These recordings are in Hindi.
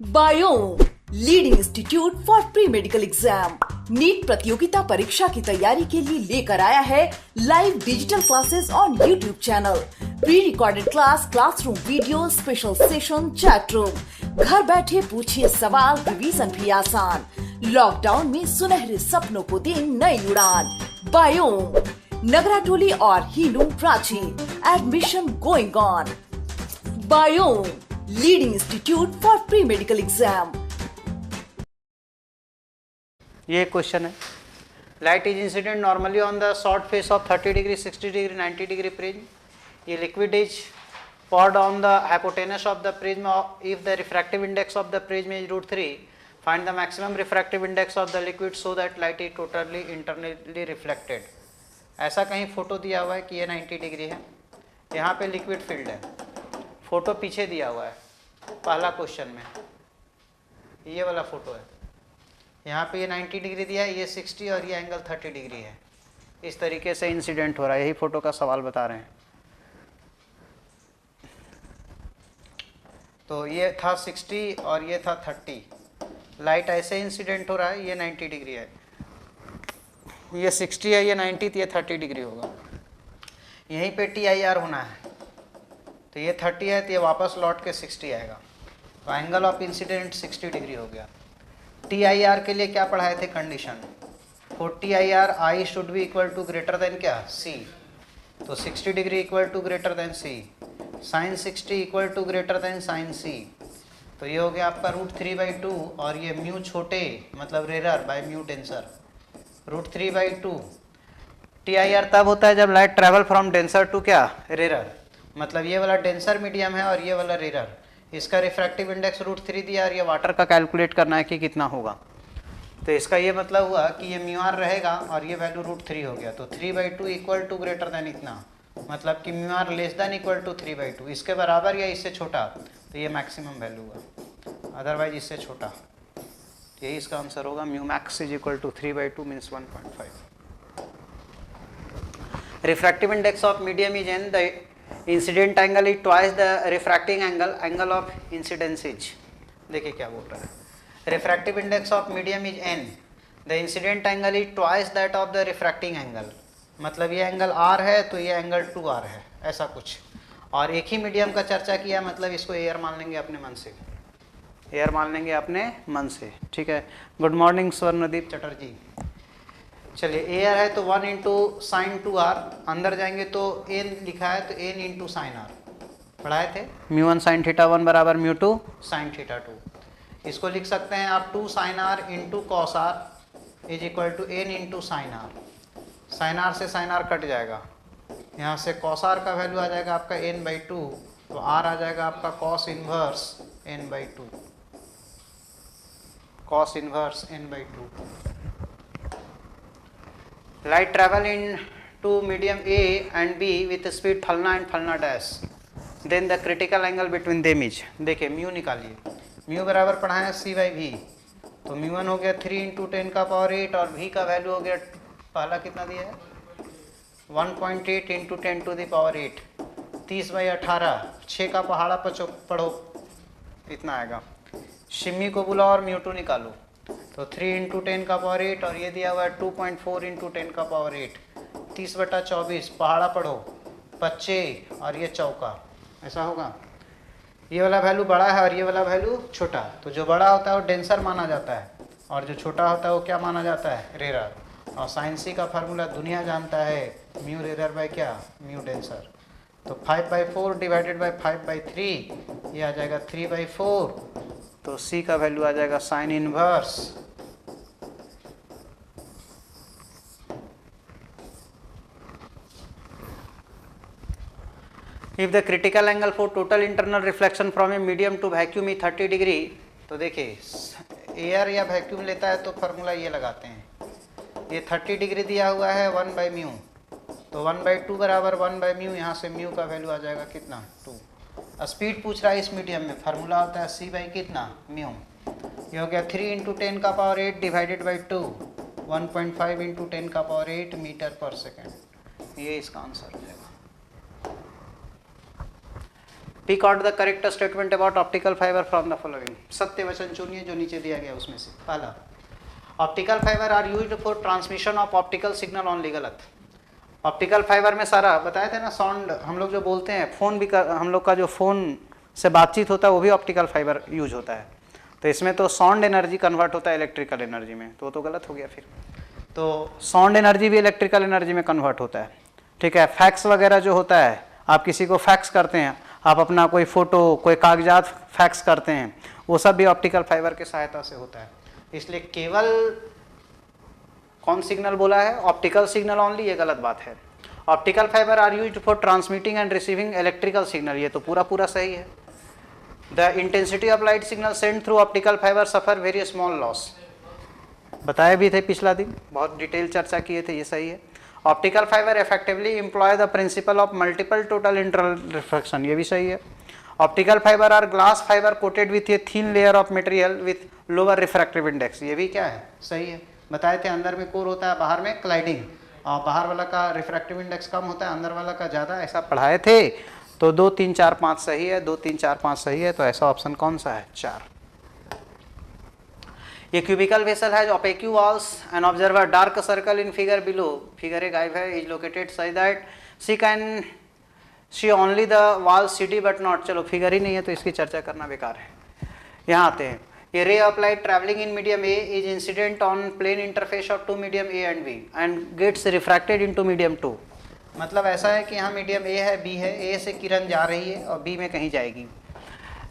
Biome leading institute for pre medical exam NEET प्रतियोगिता परीक्षा की तैयारी के लिए लेकर आया है live digital classes on YouTube channel, pre recorded class, classroom video, special session, chat room. घर बैठे पूछिए सवाल, रिवीजन भी आसान। लॉकडाउन में सुनहरे सपनों को दी नई उड़ान। बायोम नगराटोली और हीलूम Prachi, admission going on. Biome leading institute for pre medical exam. ये क्वेश्चन है, light is incident normally on the short face of 30 degree, 60 degree, 90 degree prism. ये liquid is poured on the hypotenuse of the prism if the refractive index of the prism is √3. Find the maximum refractive index of the liquid so that light is totally internally reflected. ऐसा कहीं फोटो दिया हुआ है कि ये 90 डिग्री है, यहाँ पे लिक्विड फील्ड है, फोटो पीछे दिया हुआ है पहला क्वेश्चन में, ये वाला फोटो है, यहाँ पे ये 90 डिग्री दिया है, ये 60 और ये एंगल 30 डिग्री है। इस तरीके से इंसिडेंट हो रहा है, यही फोटो का सवाल बता रहे हैं। तो ये था 60 और ये था 30, लाइट ऐसे इंसिडेंट हो रहा है, ये 90 डिग्री है, ये 60 है, ये 90, तो ये 30 डिग्री होगा। यहीं पे TIR होना है, तो ये 30 है, तो ये वापस लौट के 60 आएगा, तो एंगल ऑफ इंसिडेंट 60 डिग्री हो गया। TIR के लिए क्या पढ़ाए थे condition, for TIR I should be equal to greater than क्या C, तो 60 degree equal to greater than C, sine 60 equal to greater than sine C, तो ये हो गया आपका √3/2 और ये म्यू छोटे मतलब rarer by mu denser, √3/2। TIR तब होता है जब light travel from denser to क्या रेरर, मतलब ये वाला डेंसर मीडियम है और ये वाला रेरर, इसका रिफ्रैक्टिव इंडेक्स √3 दिया और ये वाटर का कैलकुलेट करना है कि कितना होगा। तो इसका ये मतलब हुआ कि ये म्यूआर रहेगा और ये वैल्यू √3 हो गया, तो 3/2 इक्वल टू ग्रेटर देन इतना, मतलब कि mu r less than equal to 3/2, इसके बराबर या इससे छोटा, तो ये मैक्सिमम वैल्यू हुआ, अदरवाइज इससे छोटा। यही इसका आंसर होगा, mu max is equal to 3/2 means 1.5। Refractive index of medium is n, the incident angle is twice the refracting angle, angle of incidence is, देखिए क्या बोल रहा है, refractive index of medium is n, the incident angle is twice that of the refracting angle, मतलब ये एंगल r है तो ये एंगल 2r है, ऐसा कुछ। और एक ही मीडियम का चर्चा किया, मतलब इसको एयर मान लेंगे अपने मन से, एयर मान लेंगे अपने मन से, ठीक है। Good morning Swarnadeep Chatterjee. चलिए एयर है तो 1 इंटू साइन 2r, अंदर जाएंगे तो n लिखा है तो n इंटू साइन r पढ़ाए थे, μ1 साइन θ1 बराबर μ2 साइन θ2। इसको लिख सकते हैं आप 2 sine r into cos r is equal to n into sine r, sine r से साइन r कट जाएगा, यहाँ से कॉस r का वैल्यू आ जाएगा आपका n/2, तो r आ जाएगा आपका cos inverse n/2, cos inverse n/2। Light travel in two medium A and B with speed फलना एंड फलना dash, then the critical angle between them is, देखिए म्यू निकालिए, म्यू बराबर पढ़ाया C/V, तो μ1 हो गया 3 इंटू 10 का पावर 8 और V का वैल्यू हो गया पहला कितना दिया है 1.8 इंटू 10 टू द पावर 8, 30/18, 6 का पहाड़ा पढ़ो इतना आएगा। शिमी को बुलाओ और μ2 निकालो, तो 3 इंटू 10 का पावर 8 और ये दिया हुआ है 2.4 इंटू 10 का पावर 8, 30/24, पहाड़ा पढ़ो 25 और ये चौका, ऐसा होगा। ये वाला वैल्यू बड़ा है और ये वाला वैल्यू छोटा, तो जो बड़ा होता है वो डेंसर माना जाता है और जो छोटा होता है वो क्या माना जाता है रेरर, और साइन C का फार्मूला दुनिया जानता है, म्यू रेरर बाय क्या म्यू डेंसर, तो 5/4 डिवाइडेड बाय 5/3, ये आ जाएगा 3/4, तो C का वैल्यू आ जाएगा sine inverse if the critical angle for total internal reflection from a medium to vacuum is 30 degree, तो देखिए एयर या वैक्यूम लेता है तो फार्मूला ये लगाते हैं, ये 30 डिग्री दिया हुआ है 1/μ, तो 1/2 बराबर 1/μ, यहाँ से म्यू का वैल्यू आ जाएगा कितना 2। स्पीड पूछ रहा है इस मीडियम में, फार्मूला होता है C/ कितना म्यू, ये हो गया 3 इंटू 10 का पावर 8 डिवाइडेड बाई 2, 1.5 इंटू 10 का पावर 8 मीटर पर सेकेंड, ये इसका आंसर हो जाएगा। Tick out the correct statement about optical fibre from the following. सत्य वचन चुनिए जो नीचे दिया गया उसमें से। पहला, optical fibre are used for transmission of optical signal only. गलत। ऑप्टिकल फाइबर में सारा बताए थे ना, साउंड हम लोग जो बोलते हैं, फोन भी हम लोग का जो फोन से बातचीत होता है वो भी ऑप्टिकल फाइबर यूज होता है। तो इसमें तो साउंड एनर्जी कन्वर्ट होता है इलेक्ट्रिकल एनर्जी में, तो गलत हो गया फिर। तो साउंड एनर्जी भी इलेक्ट्रिकल एनर्जी में कन्वर्ट होता है, ठीक है। फैक्स वगैरह जो होता है, आप किसी को फैक्स करते हैं, आप अपना कोई फोटो, कोई कागजात फैक्स करते हैं, वो सब भी ऑप्टिकल फाइबर की सहायता से होता है। इसलिए केवल कौन सिग्नल बोला है, ऑप्टिकल सिग्नल ओनली, ये गलत बात है। Optical fibre are used for transmitting and receiving electrical signal, ये तो पूरा सही है। The intensity of light signal send through optical fibre suffer very small loss, बताए भी थे पिछला दिन, बहुत डिटेल चर्चा किए थे, ये सही है। Optical fibre effectively employ the principle of multiple total internal refraction, ये भी सही है। Optical fibre are glass fibre coated with a thin layer of material with lower refractive index, ये भी क्या है, सही है। बताए थे अंदर में कोर होता है, बाहर में क्लाइडिंग, और बाहर वाला का रिफ्रैक्टिव इंडेक्स कम होता है, अंदर वाला का ज़्यादा, ऐसा पढ़ाए थे। तो 2 3 4 5 सही है, 2 3 4 5 सही है, तो ऐसा ऑप्शन कौन सा है, 4। ये क्यूबिकल वेसल है, opaque walls, an observer dark circle in figure below, figure एक गायब है, is located such that she can see only the wall CD but not, चलो फिगर ही नहीं है तो इसकी चर्चा करना बेकार है। यहाँ आते हैं, ये ray of light traveling in medium A is incident on plane interface of two medium A and B and gets refracted into medium 2। मतलब ऐसा है कि यहाँ मीडियम A है, B है, A से किरण जा रही है और B में कहीं जाएगी।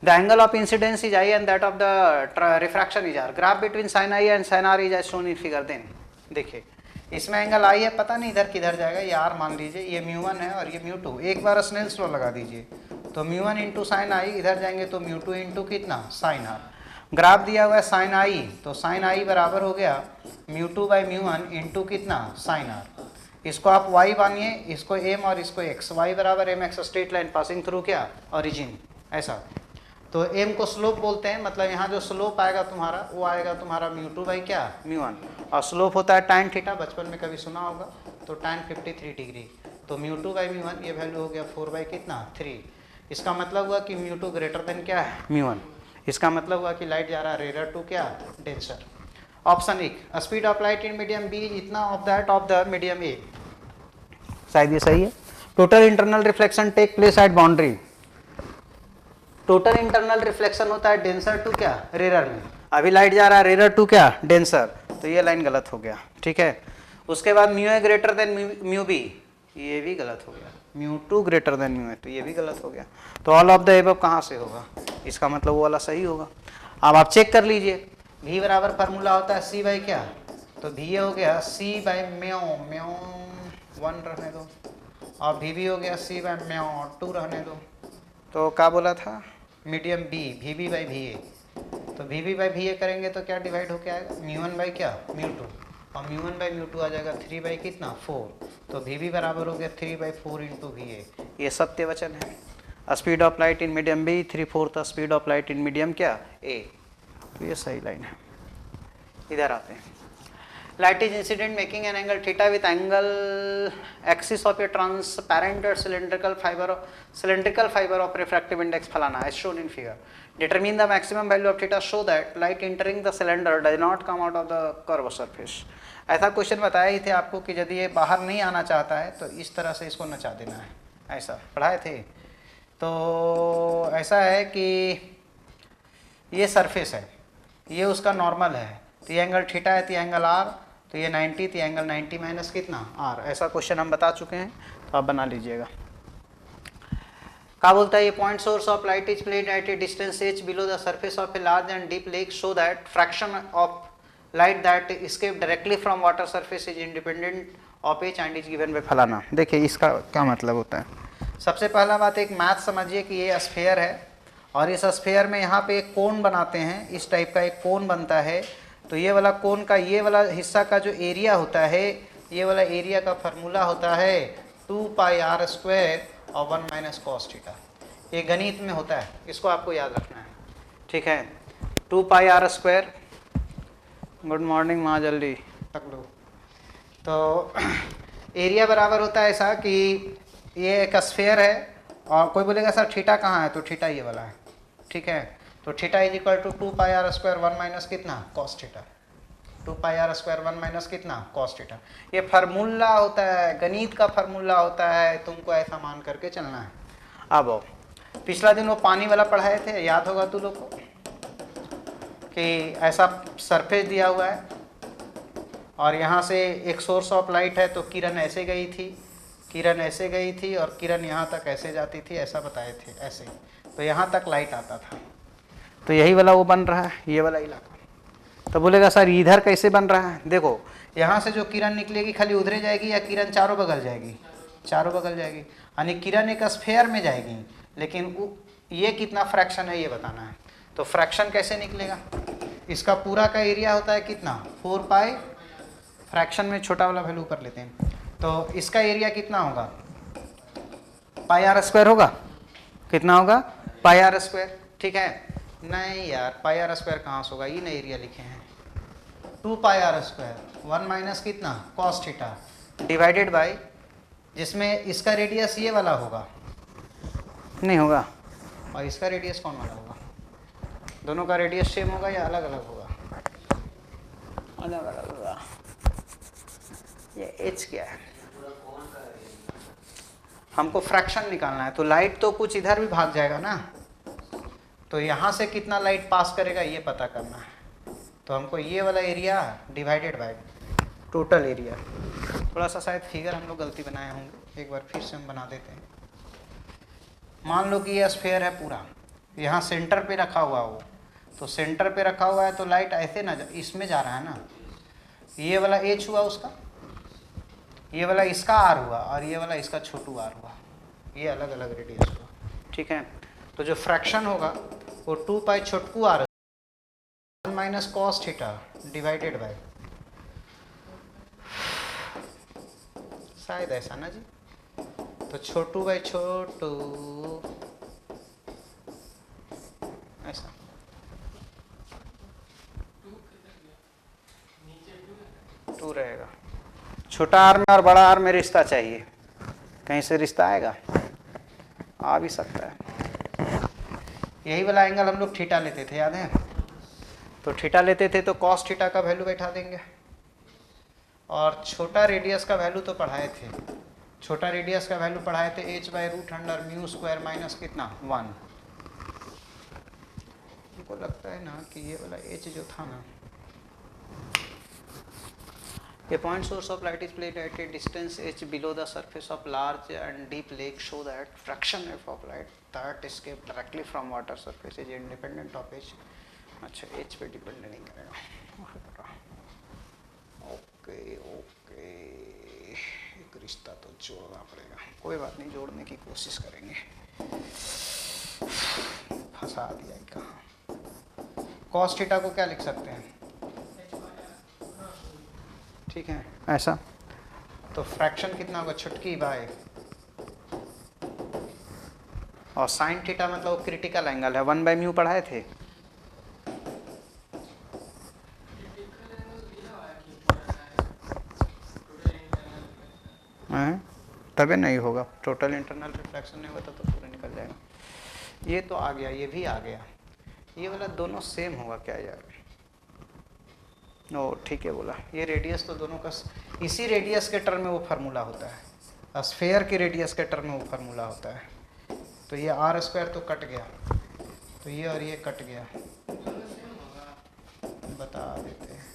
The angle of incidence is I and that of the refraction is R. Graph between sin I and sin R is as shown in figure। then देखिए इसमें एंगल I है, पता नहीं इधर किधर जाएगा, ये R मान लीजिए, ये μ1 है और ये μ2। एक बार स्नेल्स लॉ लगा दीजिए, तो μ1 इंटू साइन आई, इधर जाएंगे तो μ2 इंटू कितना, साइन R। ग्राफ दिया हुआ है साइन I, तो साइन I बराबर हो गया μ2 बाई μ1 इंटू कितना, साइन R। इसको आप y मानिए, इसको m और इसको x, y बराबर mx, straight line passing through क्या, ओरिजिन, ऐसा। तो m को स्लोप बोलते हैं, मतलब यहाँ जो स्लोप आएगा तुम्हारा वो आएगा तुम्हारा μ2 बाई क्या, μ1, और स्लोप होता है tan थीटा, बचपन में कभी सुना होगा, तो tan 53 डिग्री, तो μ2 बाई μ1 ये वैल्यू हो गया 4 बाई कितना, 3। इसका मतलब हुआ कि μ2 ग्रेटर देन क्या है, μ1। इसका मतलब हुआ कि लाइट जा रहा है रेयर टू क्या, denser. Option 1, speed of light in medium be इतना of that of the medium a, शायद ये सही है। Total internal reflection take place at boundary, total internal reflection होता है डेंसर टू क्या, रेयर में। अभी लाइट जा रहा है रेयर टू क्या, डेंसर, तो ये लाइन गलत हो गया, ठीक है। उसके बाद mu A greater than mu B, ये भी गलत हो गया। μ2 ग्रेटर देन μ है, तो ये भी गलत हो गया। तो ऑल ऑफ द एबव कहाँ से होगा, इसका मतलब वो वाला सही होगा। अब आप चेक कर लीजिए, v बराबर फार्मूला होता है c बाई क्या, तो v हो गया c बाई म्यो, म्यो 1 रहने दो, और v भी हो गया c बाई म्यो 2 रहने दो। तो क्या बोला था, medium b, vb by va, तो vb बाई va करेंगे तो क्या डिवाइड होके आएगा, μ1 बाई क्या, μ2, और μ1 बाई μ2 आ जाएगा 3 बाई कितना, 4, तो vb बराबर हो गया 3 बाई 4 इंटू va। ये सत्य वचन है। Speed of light in medium be 3/4 speed of light in medium क्या, ए, तो ये सही लाइन है। इधर आते हैं, light is incident making an angle theta with angle axis of a transparent cylindrical fiber of refractive index फलाना as shown in figure. Determine the maximum value of theta so that light entering the cylinder does not come out of the curve surface. ऐसा क्वेश्चन बताए ही थे आपको कि यदि ये बाहर नहीं आना चाहता है तो इस तरह से इसको नचा देना है, ऐसा पढ़ाए थे। तो ऐसा है कि ये सरफेस है, ये उसका नॉर्मल है, तो ये एंगल थीटा है, तो ये एंगल आर, तो ये 90, तो एंगल 90 माइनस कितना, आर। ऐसा क्वेश्चन हम बता चुके हैं, तो आप बना लीजिएगा। क्या बोलता है, ये point source of light is placed at a distance h below the surface of a large and deep lake so that fraction of light that escape directly from water surface is independent of H and is given by फलाना। देखिए इसका क्या मतलब होता है। सबसे पहला बात, एक मैथ समझिए कि ये स्फीयर है और इस स्फीयर में यहाँ पे एक कोन बनाते हैं, इस टाइप का एक कोन बनता है। तो ये वाला कोन का ये वाला हिस्सा का जो एरिया होता है, ये वाला एरिया का फार्मूला होता है 2 पाई आर स्क्वायर और 1 माइनस कॉस थीटा। ये गणित में होता है, इसको आपको याद रखना है, ठीक है। 2 pi R square, good morning माँ, जल्दी तक लो। तो एरिया बराबर होता है ऐसा कि ये एक स्फीयर है और कोई बोलेगा सर थीटा कहाँ है, तो थीटा ये वाला है, ठीक है। तो theta is equal to 2 pi R square 1 minus कितना cos theta, 2 pi R square 1 minus कितना कॉस थीटा। ये फार्मूला होता है, गणित का फार्मूला होता है, तुमको ऐसा मान करके चलना है। अब आओ, पिछला दिन वो पानी वाला पढ़ाए थे, याद होगा तू लोग को, कि ऐसा सरफेस दिया हुआ है और यहाँ से एक सोर्स ऑफ लाइट है, तो किरण ऐसे गई थी, किरण ऐसे गई थी और किरण यहाँ तक ऐसे जाती थी, ऐसा बताए थे, ऐसे। तो यहाँ तक लाइट आता था, तो यही वाला वो बन रहा है, ये वाला इलाका। तो बोलेगा सर इधर कैसे बन रहा है, देखो यहाँ से जो किरण निकलेगी खाली उधरे जाएगी या किरण चारों बगल जाएगी, चारों बगल जाएगी, यानी किरण एक स्फेयर में जाएगी, लेकिन ये कितना फ्रैक्शन है ये बताना है। तो फ्रैक्शन कैसे निकलेगा, इसका पूरा का एरिया होता है कितना 4 पाई, फ्रैक्शन में छोटा वाला वैल्यू ऊपर लेते हैं, तो इसका एरिया कितना होगा पाई आर स्क्वायर होगा, कितना होगा पाई आर स्क्वायर, ठीक है। नहीं यार पाई आर स्क्वायर कहाँ से होगा, ये नहीं एरिया लिखे हैं, 2 पाई आर स्क्वायर 1 माइनस कितना कॉस थीटा डिवाइडेड बाई, जिसमें इसका रेडियस ये वाला होगा, नहीं होगा, और इसका रेडियस कौन वाला होगा, दोनों का रेडियस सेम होगा या अलग अलग होगा, अलग अलग होगा। ये एच क्या है, हमको फ्रैक्शन निकालना है, तो लाइट तो कुछ इधर भी भाग जाएगा ना, तो यहाँ से कितना लाइट पास करेगा ये पता करना है। तो हमको ये वाला area divided by total area, थोड़ा सा शायद फिगर हम लोग गलती बनाए होंगे, एक बार फिर से हम बना देते हैं। मान लो कि ये स्फेयर है पूरा, यहाँ सेंटर पे रखा हुआ हो, तो सेंटर पे रखा हुआ है तो लाइट ऐसे ना इसमें जा रहा है ना, ये वाला एच हुआ उसका, ये वाला इसका आर हुआ और ये वाला इसका छोटू आर हुआ, ये अलग अलग रेडियस हुआ, ठीक है। तो जो फ्रैक्शन होगा वो 2 पाई छोटकू R minus cos theta divided by, शायद ऐसा ना जी, तो छोटू बाई छोटू ऐसा, टू रहेगा, छोटा आर में और बड़ा आर में रिश्ता चाहिए, कहीं से रिश्ता आएगा, आ भी सकता है। यही वाला एंगल हम लोग थीटा लेते थे, याद है, तो थीटा लेते थे तो कॉस थीटा का वैल्यू बैठा देंगे, और छोटा रेडियस का वैल्यू तो पढ़ाए थे, छोटा रेडियस का वैल्यू पढ़ाए थे h by root under mu square minus कितना 1। हमको लगता है ना कि ये वाला h जो था ना, A point source of light is placed at a distance h below the surface of large and deep lake, so that fraction f of light that escape directly from water surface is independent of h। अच्छा h पे डिपेंड नहीं करेगा, ओके ओके, एक रिश्ता तो जोड़ना पड़ेगा, कोई बात नहीं, जोड़ने की कोशिश करेंगे, फंसा दिया कहाँ। कॉस थीटा को क्या लिख सकते हैं, ठीक है ऐसा, तो फ्रैक्शन कितना होगा छुटकी बाय, और साइन थीटा मतलब क्रिटिकल एंगल है, 1 बाय म्यू पढ़ाए थे, तबे नहीं होगा, टोटल इंटरनल रिफ्लेक्शन नहीं होता तो पूरा निकल जाएगा। ये तो आ गया, ये भी आ गया, ये वाला दोनों सेम होगा क्या यार, ओ ठीक है बोला, ये रेडियस तो दोनों का इसी रेडियस के टर्म में वो फार्मूला होता है, स्फेयर के रेडियस के टर्म में वो फार्मूला होता है। तो ये आर स्क्वायर तो कट गया, तो ये और ये कट गया, बता देते हैं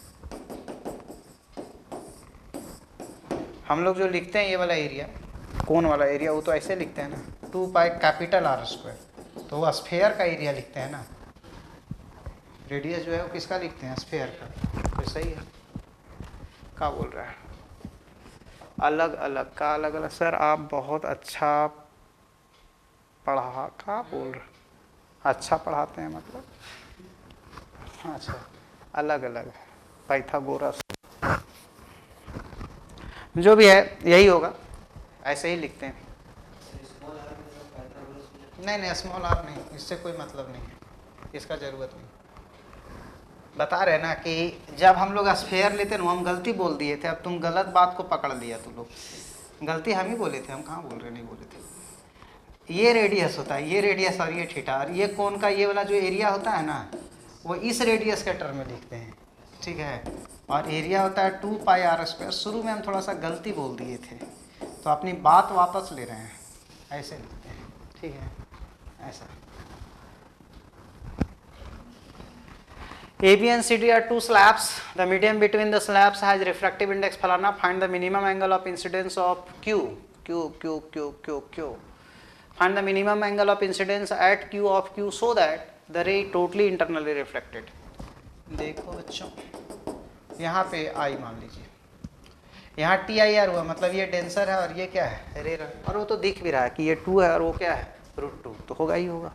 हम लोग जो लिखते हैं ये वाला एरिया, कौन वाला एरिया, वो तो ऐसे लिखते हैं ना 2 पाई कैपिटल आर स्क्वायर, तो वो स्फेयर का एरिया लिखते हैं ना, रेडियस जो है वो किसका लिखते हैं स्फेयर का, तो सही है। क्या बोल रहा है, अलग अलग का अलग अलग, सर आप बहुत अच्छा पढ़ा, क्या बोल रहे, अच्छा पढ़ाते हैं मतलब, अच्छा अलग अलग, पाइथागोरस जो भी है यही होगा, ऐसे ही लिखते हैं। नहीं स्मॉल आर नहीं, इससे कोई मतलब नहीं है, इसका ज़रूरत नहीं। बता रहे ना कि जब हम लोग स्फेयर लेते ना, हम गलती बोल दिए थे, अब तुम गलत बात को पकड़ लिया, तुम लोग गलती हम ही बोले थे, हम कहाँ बोल रहे नहीं बोले थे। ये रेडियस होता है, ये रेडियस और ये थीटा, और ये कोन का ये वाला जो एरिया होता है ना, वो इस रेडियस के टर्म में लिखते हैं, ठीक है। और एरिया होता है 2 पाई आर स्क्वायर। शुरू में हम थोड़ा सा गलती बोल दिए थे, तो अपनी बात वापस ले रहे हैं, ऐसे लिखते हैं, ठीक है, ऐसा। AB and CD are two slabs. The medium between the slabs has refractive index फलाना. Find the minimum angle of incidence of Q. Find the minimum angle of incidence at Q of Q so that the ray totally internally reflected. देखो बच्चों, यहाँ पे I मान लीजिए, यहाँ TIR हुआ, मतलब ये डेंसर है और ये क्या है, रेयर, और वो तो दिख भी रहा है कि ये 2 है और वो क्या है, √2, तो होगा ही होगा।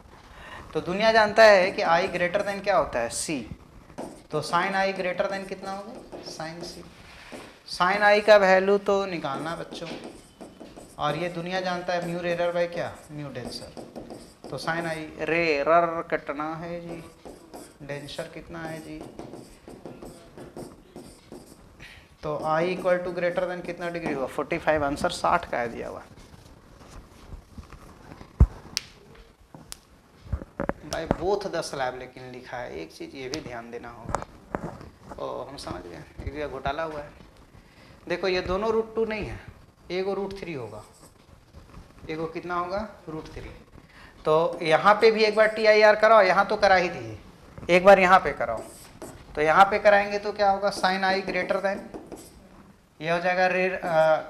तो दुनिया जानता है कि I ग्रेटर देन क्या होता है, C। तो साइन आई ग्रेटर देन कितना होगा, साइन सी। साइन आई का वैल्यू तो निकालना बच्चों, और ये दुनिया जानता है म्यू रेरर बाई क्या, म्यू डेंसर। तो साइन आई रेरर कटना है जी, डेंसर कितना है जी, तो I equal to greater then कितना डिग्री हुआ, 45। आंसर 60 का है दिया हुआ। भाई बोथ द स्लैब लेकिन लिखा है, एक चीज़ ये भी ध्यान देना होगा। ओ हम समझ गए, एक जगह घोटाला हुआ है। देखो ये दोनों √2 नहीं है, एगो √3 होगा, एगो कितना होगा, √3। तो यहाँ पे भी एक बार TIR कराओ, यहाँ तो करा ही दिए, एक बार यहाँ पे कराओ। तो यहाँ पे कराएंगे तो क्या होगा, साइन आई ग्रेटर देन, ये हो जाएगा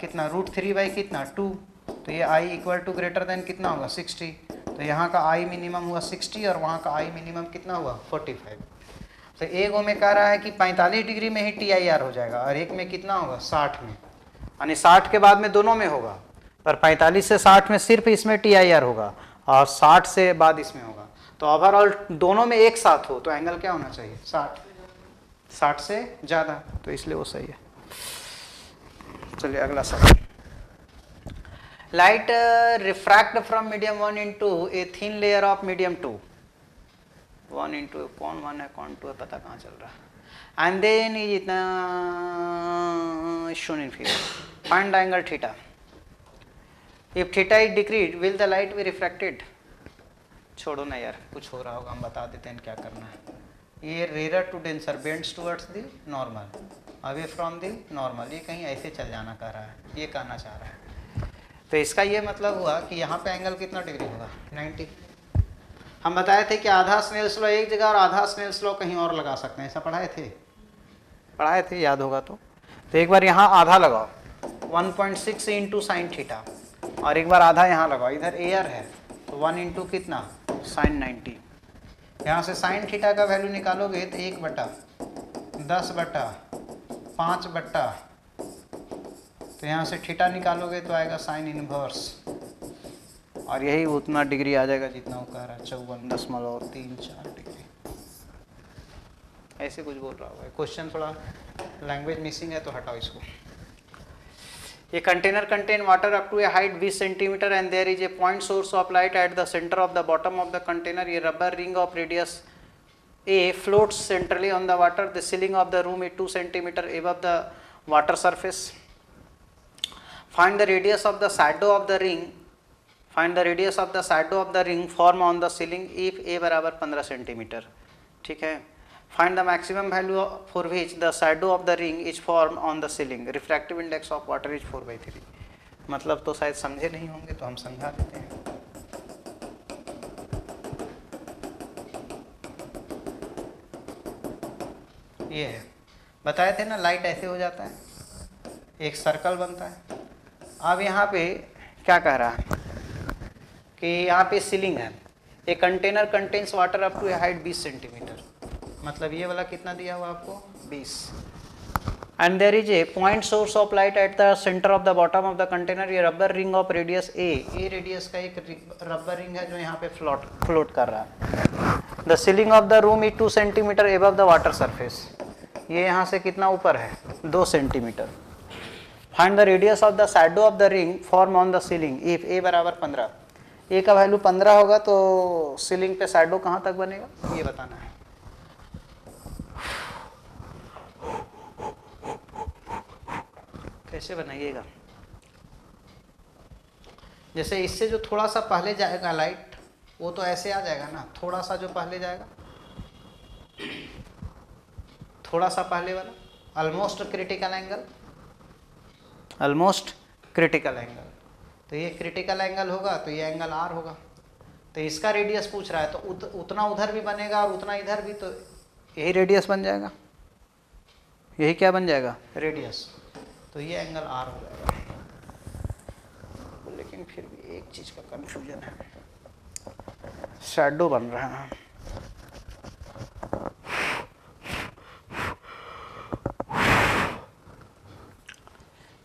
कितना, √3 बाई कितना 2, तो ये I equal to greater then कितना होगा, 60। तो यहाँ का आई मिनिमम हुआ 60 और वहाँ का आई मिनिमम कितना हुआ, 45। तो एक में कह रहा है कि 45 डिग्री में ही TIR हो जाएगा, और एक में कितना होगा, 60 में, यानी 60 के बाद में दोनों में होगा, पर 45 से 60 में सिर्फ इसमें TIR होगा और 60 से बाद इसमें होगा। तो ओवरऑल दोनों में एक साथ हो तो एंगल क्या होना चाहिए, 60 से ज़्यादा, तो इसलिए वो सही है। चलिए अगला सवाल। Light refract from medium 1 into a thin layer of medium 2. 1 into कौन 1 है कौन 2 है पता कहाँ चल रहा है। And then is इतना shown in figure. Find the angle theta. If theta is decreased, will the light be refracted? छोड़ो ना यार, कुछ हो रहा होगा, हम बता देते हैं क्या करना है। ये rare to denser bends towards the normal, away from the normal, ये कहीं ऐसे चल जाना कह रहा है, ये कहना चाह रहा है। तो इसका ये मतलब हुआ कि यहाँ पे एंगल कितना डिग्री होगा, 90। हम बताए थे कि आधा स्नेल्स लॉ एक जगह और आधा स्नेल्स लॉ कहीं और लगा सकते हैं, ऐसा पढ़ाए थे याद होगा तो एक बार यहाँ आधा लगाओ 1.6 इंटू साइन थीटा, और एक बार आधा यहाँ लगाओ, इधर एयर है तो 1 इंटू कितना, साइन 90। यहाँ से साइन थीटा का वैल्यू निकालोगे तो 1/10/5, तो यहाँ से थीटा निकालोगे तो आएगा साइन इनवर्स, और यही उतना डिग्री आ जाएगा जितना वो कह रहा है, 54.34 डिग्री। ऐसे कुछ बोल रहा होगा, क्वेश्चन थोड़ा लैंग्वेज मिसिंग है तो हटाओ इसको। ये container contain water up to a height 20 centimetre and there is a point source of light at the centre of the bottom of the container. ये rubber ring of radius a floats centrally on the water. The ceiling of the room is 2 centimetre above the water surface. Find the radius of the shadow of the ring. Find the radius of the shadow of the ring form on the ceiling if a बराबर 15 सेंटीमीटर, ठीक है। Find the maximum value for which the shadow of the ring is formed on the ceiling. Refractive index of water is 4/3. मतलब तो शायद समझे नहीं होंगे तो हम समझा देते हैं। ये है, बताए थे ना, लाइट ऐसे हो जाता है, एक सर्कल बनता है। अब यहाँ पे क्या कह रहा है कि यहाँ पे सीलिंग है, a container contains water up to a height 20 centimetre, मतलब ये वाला कितना दिया हुआ आपको, 20। And there is a point source of light at the centre of the bottom of the container. ये rubber ring of radius a radius का एक रबर रिंग है जो यहाँ पे फ्लोट कर रहा है। The ceiling of the room is 2 centimetre above the water surface. ये यहाँ से कितना ऊपर है, 2 centimetre. Find the radius of the shadow of the ring form on the ceiling if a बराबर 15। ए का वैल्यू 15 होगा तो सीलिंग पे शैडो कहाँ तक बनेगा ये बताना है। कैसे बनाइएगा, जैसे इससे जो थोड़ा सा पहले जाएगा लाइट, वो तो ऐसे आ जाएगा ना, थोड़ा सा जो पहले जाएगा, थोड़ा सा पहले वाला, almost critical angle, almost critical angle. तो ये क्रिटिकल एंगल होगा तो ये एंगल आर होगा। तो इसका रेडियस पूछ रहा है, तो उतना उधर भी बनेगा और उतना इधर भी, तो यही रेडियस बन जाएगा, यही क्या बन जाएगा, रेडियस। तो ये एंगल आर हो जाएगा। लेकिन फिर भी एक चीज़ का कंफ्यूजन है, शैडो बन रहा है।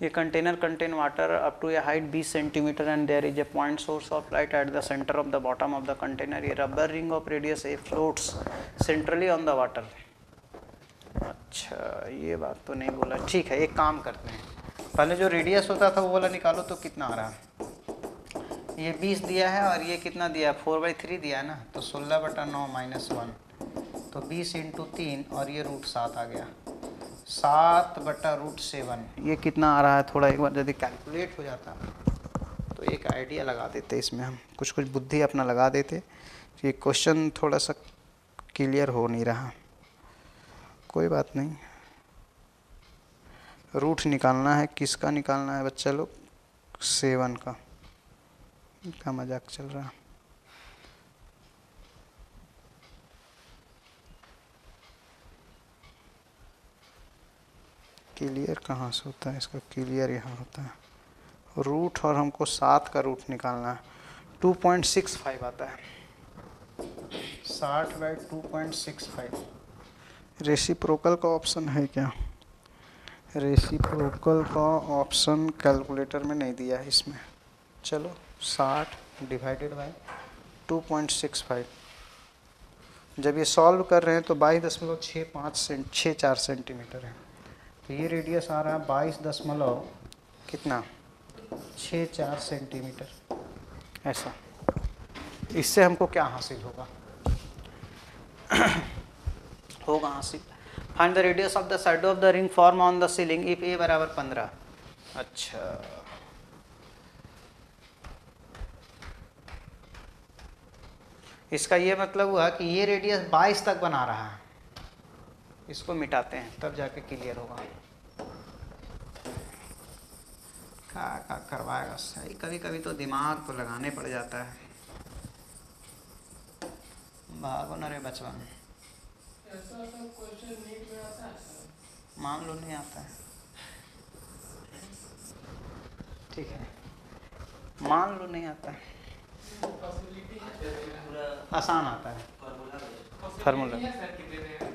ये container contain water up to a height 20 centimetre and there is a point source of light at the centre of the bottom of the container. ये rubber ring of radius a floats centrally on the water. अच्छा, ये बात तो नहीं बोला। ठीक है, एक काम करते हैं, पहले जो रेडियस होता था वो वाला निकालो, तो कितना आ रहा है। ये 20 दिया है और ये कितना दिया है, 4/3 दिया है ना, तो 16/9 - 1, तो 20 × 3 और ये √7 आ गया, 7/√7। ये कितना आ रहा है, थोड़ा एक बार यदि कैलकुलेट हो जाता तो एक आइडिया लगा देते, इसमें हम कुछ बुद्धि अपना लगा देते। ये क्वेश्चन थोड़ा सा क्लियर हो नहीं रहा, कोई बात नहीं। रूट निकालना है, किसका निकालना है बच्चा लोग, 7 का। इनका मजाक चल रहा। क्लियर कहाँ से होता है इसका, क्लियर यहाँ होता है। रूट और हमको 7 का रूट निकालना है, 2.65 आता है, 60/2.65। रेसिप्रोकल का ऑप्शन है क्या, रेसिप्रोकल का ऑप्शन कैलकुलेटर में नहीं दिया है इसमें। चलो 60/2.65। जब ये सॉल्व कर रहे हैं तो 22.64 सेंटीमीटर है। तो ये रेडियस आ रहा है 22.64 सेंटीमीटर। ऐसा, इससे हमको क्या हासिल होगा, होगा हासिल, find the radius of the shadow of the ring form on the ceiling if a = 15। अच्छा, इसका ये मतलब हुआ कि ये रेडियस 22 तक बना रहा है। इसको मिटाते हैं तब जाके क्लियर होगा। क्या करवाएगा सही, कभी कभी तो दिमाग तो लगाने पड़ जाता है। भागो न रे बचवन, मान लो नहीं आता है, ठीक है, मान लो नहीं आता है, आसान आता है फार्मूला।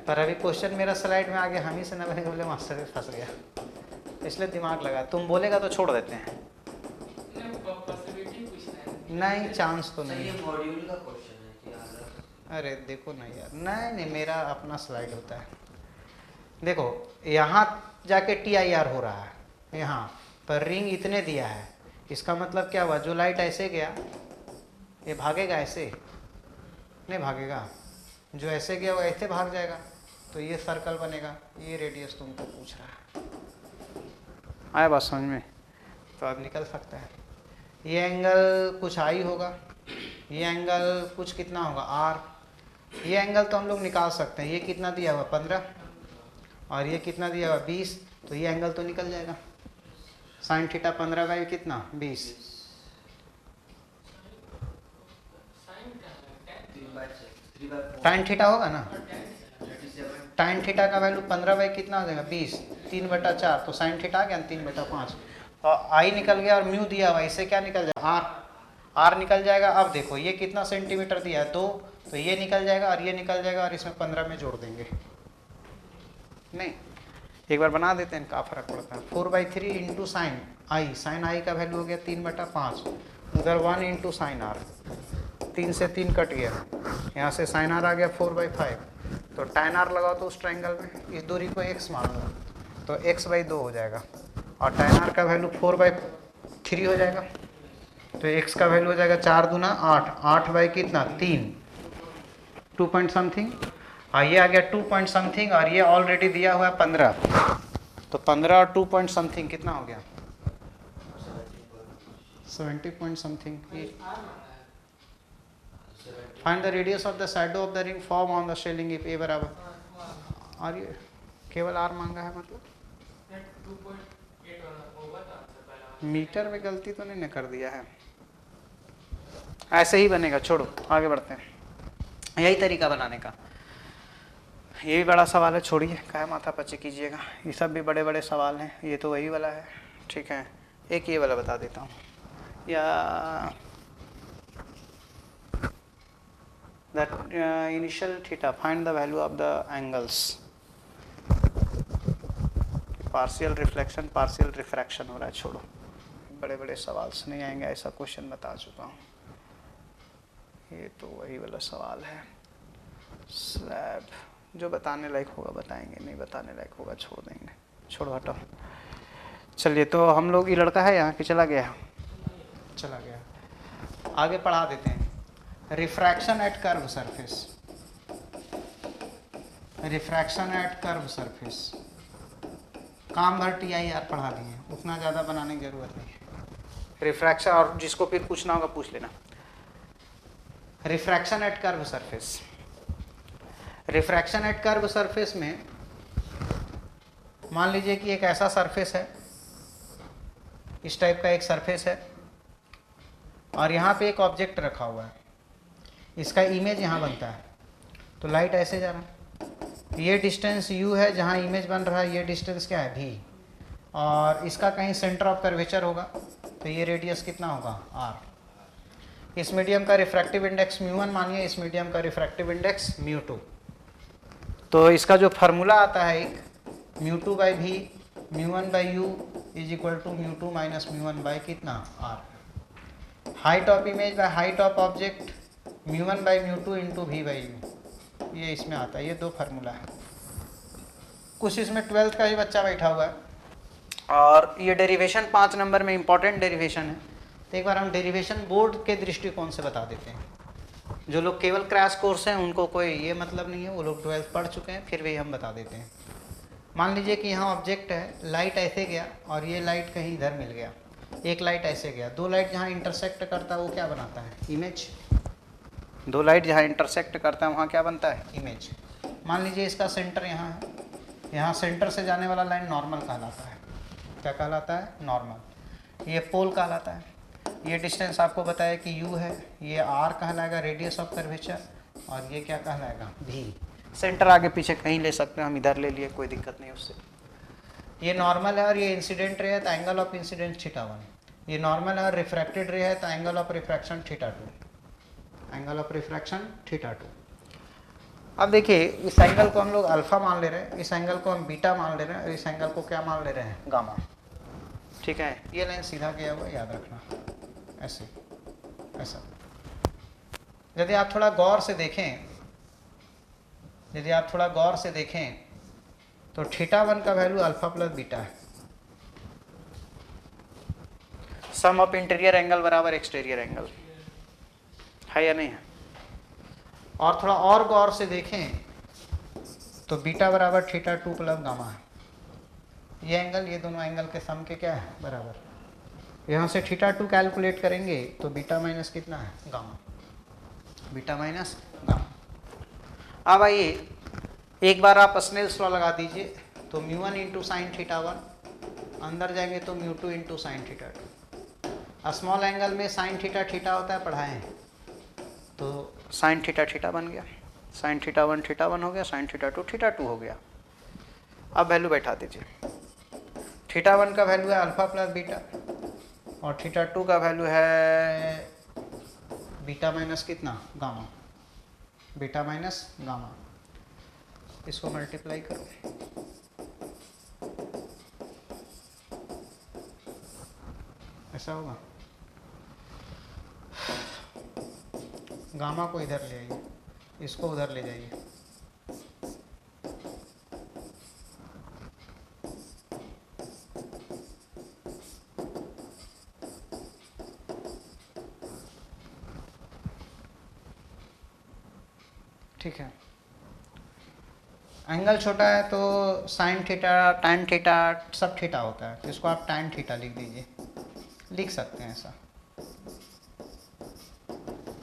पर अभी क्वेश्चन मेरा स्लाइड में आ गया, हम ही से न बने, बोले मास्टर भी फंस गया, इसलिए दिमाग लगा। तुम बोलेगा तो छोड़ देते हैं, नहीं चांस तो नहीं। मॉड्यूल का क्वेश्चन है कि अरे देखो ना यार, नहीं मेरा अपना स्लाइड होता है। देखो यहाँ जाके TIR हो रहा है, यहाँ पर रिंग इतने दिया है, इसका मतलब क्या हुआ, जो लाइट ऐसे गया ये भागेगा, ऐसे नहीं भागेगा, जो ऐसे गया वो ऐसे भाग जाएगा, तो ये सर्कल बनेगा। ये रेडियस तुमको पूछ रहा है, आया बात समझ में, तो अब निकल सकता है। ये एंगल कुछ I होगा, ये एंगल कुछ कितना होगा R। ये एंगल तो हम लोग निकाल सकते हैं, ये कितना दिया हुआ 15 और ये कितना दिया हुआ 20, तो ये एंगल तो निकल जाएगा। sin θ 15 / कितना 20, tan θ होगा ना, tan θ का वैल्यू 15 / कितना हो जाएगा 20, 3/4, तो sin θ आ गया 3/5 और I निकल गया और म्यू दिया हुआ, इससे क्या निकल जाएगा R निकल जाएगा। अब देखो ये कितना सेंटीमीटर दिया है 2, तो ये निकल जाएगा और ये निकल जाएगा और इसमें 15 में जोड़ देंगे। नहीं, एक बार बना देते हैं, क्या फर्क पड़ता है। 4/3 × sin I का वैल्यू हो गया 3/5, उधर 1 × sin R, 3 से 3 कट गया, यहाँ से sin R आ गया 4/5, तो tan R लगाओ तो उस ट्रायंगल में इस दूरी को x मान लो, तो x/2 हो जाएगा और tan R का वैल्यू 4/3 हो जाएगा, तो x का वैल्यू हो जाएगा 4 दूना 8, 8 कितना 3, 2 पॉइंट समथिंग, और ये आ गया 2 पॉइंट समथिंग और ये ऑलरेडी दिया हुआ है 15, तो 15 और 2 पॉइंट समथिंग कितना हो गया 70 point something. Find the radius of the shadow of the ring form on the ceiling if a बराबर, और ये केवल आर मांगा है, मतलब मीटर में गलती तो नहीं कर दिया है, ऐसे ही बनेगा। छोड़ो आगे बढ़ते हैं, यही तरीका बनाने का। ये भी बड़ा सवाल है, छोड़िए क्या माथा पच्ची कीजिएगा, ये सब भी बड़े बड़े सवाल हैं, ये तो वही वाला है। ठीक है, एक ये वाला बता देता हूँ, या that initial theta, find the value of the angles, partial reflection partial refraction हो रहा है। छोड़ो, बड़े बड़े सवाल से नहीं आएंगे, ऐसा क्वेश्चन बता चुका हूँ, ये तो वही वाला सवाल है। स्लैब जो बताने लायक होगा बताएंगे, नहीं बताने लायक होगा छोड़ देंगे, छोड़ो हटाओ। चलिए, तो हम लोग, ये लड़का है यहाँ कि चला गया? चला गया। आगे पढ़ा देते हैं। Refraction at curve surface, refraction at curve surface, काम भर TIR पढ़ा दिए, उतना ज़्यादा बनाने की जरूरत नहीं है। रिफ्रैक्शन, और जिसको फिर पूछना होगा पूछ लेना। Refraction at curve surface, refraction at curve surface में मान लीजिए कि एक ऐसा सरफेस है, इस टाइप का एक सरफेस है, और यहाँ पे एक ऑब्जेक्ट रखा हुआ है, इसका इमेज यहाँ बनता है, तो लाइट ऐसे जा रहा है, ये डिस्टेंस u है जहाँ इमेज बन रहा है, ये डिस्टेंस क्या है v, और इसका कहीं सेंटर ऑफ कर्वेचर होगा, तो ये रेडियस कितना होगा r। इस मीडियम का रिफ्रैक्टिव इंडेक्स μ1 मानिए, इस मीडियम का रिफ्रैक्टिव इंडेक्स μ2, तो इसका जो फार्मूला आता है एक μ2 by v μ1/u is equal to μ2 minus μ1 by कितना r। Height of image by height of object μ1/μ2 into v/u, ये इसमें आता है, ये दो फार्मूला है। कुछ इसमें 12th का ही बच्चा बैठा हुआ है, और ये डेरिवेशन 5 नंबर में इंपॉर्टेंट डेरिवेशन है, तो एक बार हम डेरिवेशन बोर्ड के दृष्टिकोण से बता देते हैं। जो लोग केवल क्रैश कोर्स हैं उनको कोई ये मतलब नहीं है, वो लोग 12th पढ़ चुके हैं, फिर भी हम बता देते हैं। मान लीजिए कि यहाँ ऑब्जेक्ट है, लाइट ऐसे गया और ये लाइट कहीं इधर मिल गया, एक लाइट ऐसे गया, दो लाइट जहाँ इंटरसेक्ट करता है वो क्या बनाता है? इमेज। दो लाइट जहाँ इंटरसेक्ट करता है वहाँ क्या बनता है? इमेज। मान लीजिए इसका सेंटर यहाँ है, यहाँ सेंटर से जाने वाला लाइन नॉर्मल कहलाता है। क्या कहलाता है? नॉर्मल। ये पोल कहलाता है। ये डिस्टेंस आपको बताया कि u है, ये r कहलाएगा रेडियस ऑफ कर्वेचर, और ये क्या कहलाएगा? v। सेंटर आगे पीछे कहीं ले सकते हैं, हम इधर ले लिए, कोई दिक्कत नहीं उससे। ये नॉर्मल है और ये इंसिडेंट रे है, तो एंगल ऑफ इंसिडेंट θ1। ये नॉर्मल है और रिफ्रैक्टेड रे है, तो angle of refraction θ2। Angle of refraction θ2। अब देखिए, इस एंगल को हम लोग अल्फा मान ले रहे हैं, इस एंगल को हम बीटा मान ले रहे हैं, और इस एंगल को क्या मान ले रहे हैं? गामा। ठीक है, ये लाइन सीधा गया हुआ, याद रखना, ऐसे ऐसा। यदि आप थोड़ा गौर से देखें, यदि आप थोड़ा गौर से देखें तो θ1 का वैल्यू अल्फा प्लस बीटा है। सम ऑफ इंटीरियर एंगल बराबर एक्सटीरियर एंगल है या नहीं है? और थोड़ा और गौर से देखें तो बीटा बराबर θ2 प्लस गामा है। ये एंगल, ये दोनों एंगल के सम के क्या है? बराबर। यहाँ से θ2 कैलकुलेट करेंगे तो बीटा माइनस कितना है? गामा। Beta minus gamma. अब आइए एक बार आप स्नेल्स लॉ लगा दीजिए, तो μ1 इंटू साइन θ1, अंदर जाएंगे तो μ2 इंटू साइन θ2। स्मॉल एंगल में साइन θ होता है, पढ़ाए हैं, तो साइन θ बन गया, साइन θ1 हो गया, साइन θ2 हो गया। अब वैल्यू बैठा दीजिए। θ1 का वैल्यू है अल्फा प्लस बीटा, और θ2 का वैल्यू है बीटा माइनस कितना? गामा। Beta minus gamma. इसको मल्टीप्लाई करो, ऐसा होगा। गामा को इधर ले आइए, इसको उधर ले जाइए। ठीक है, एंगल छोटा है तो साइन थीटा, टैन थीटा, सब थीटा होता है, तो इसको आप टैन थीटा लिख दीजिए, लिख सकते हैं ऐसा।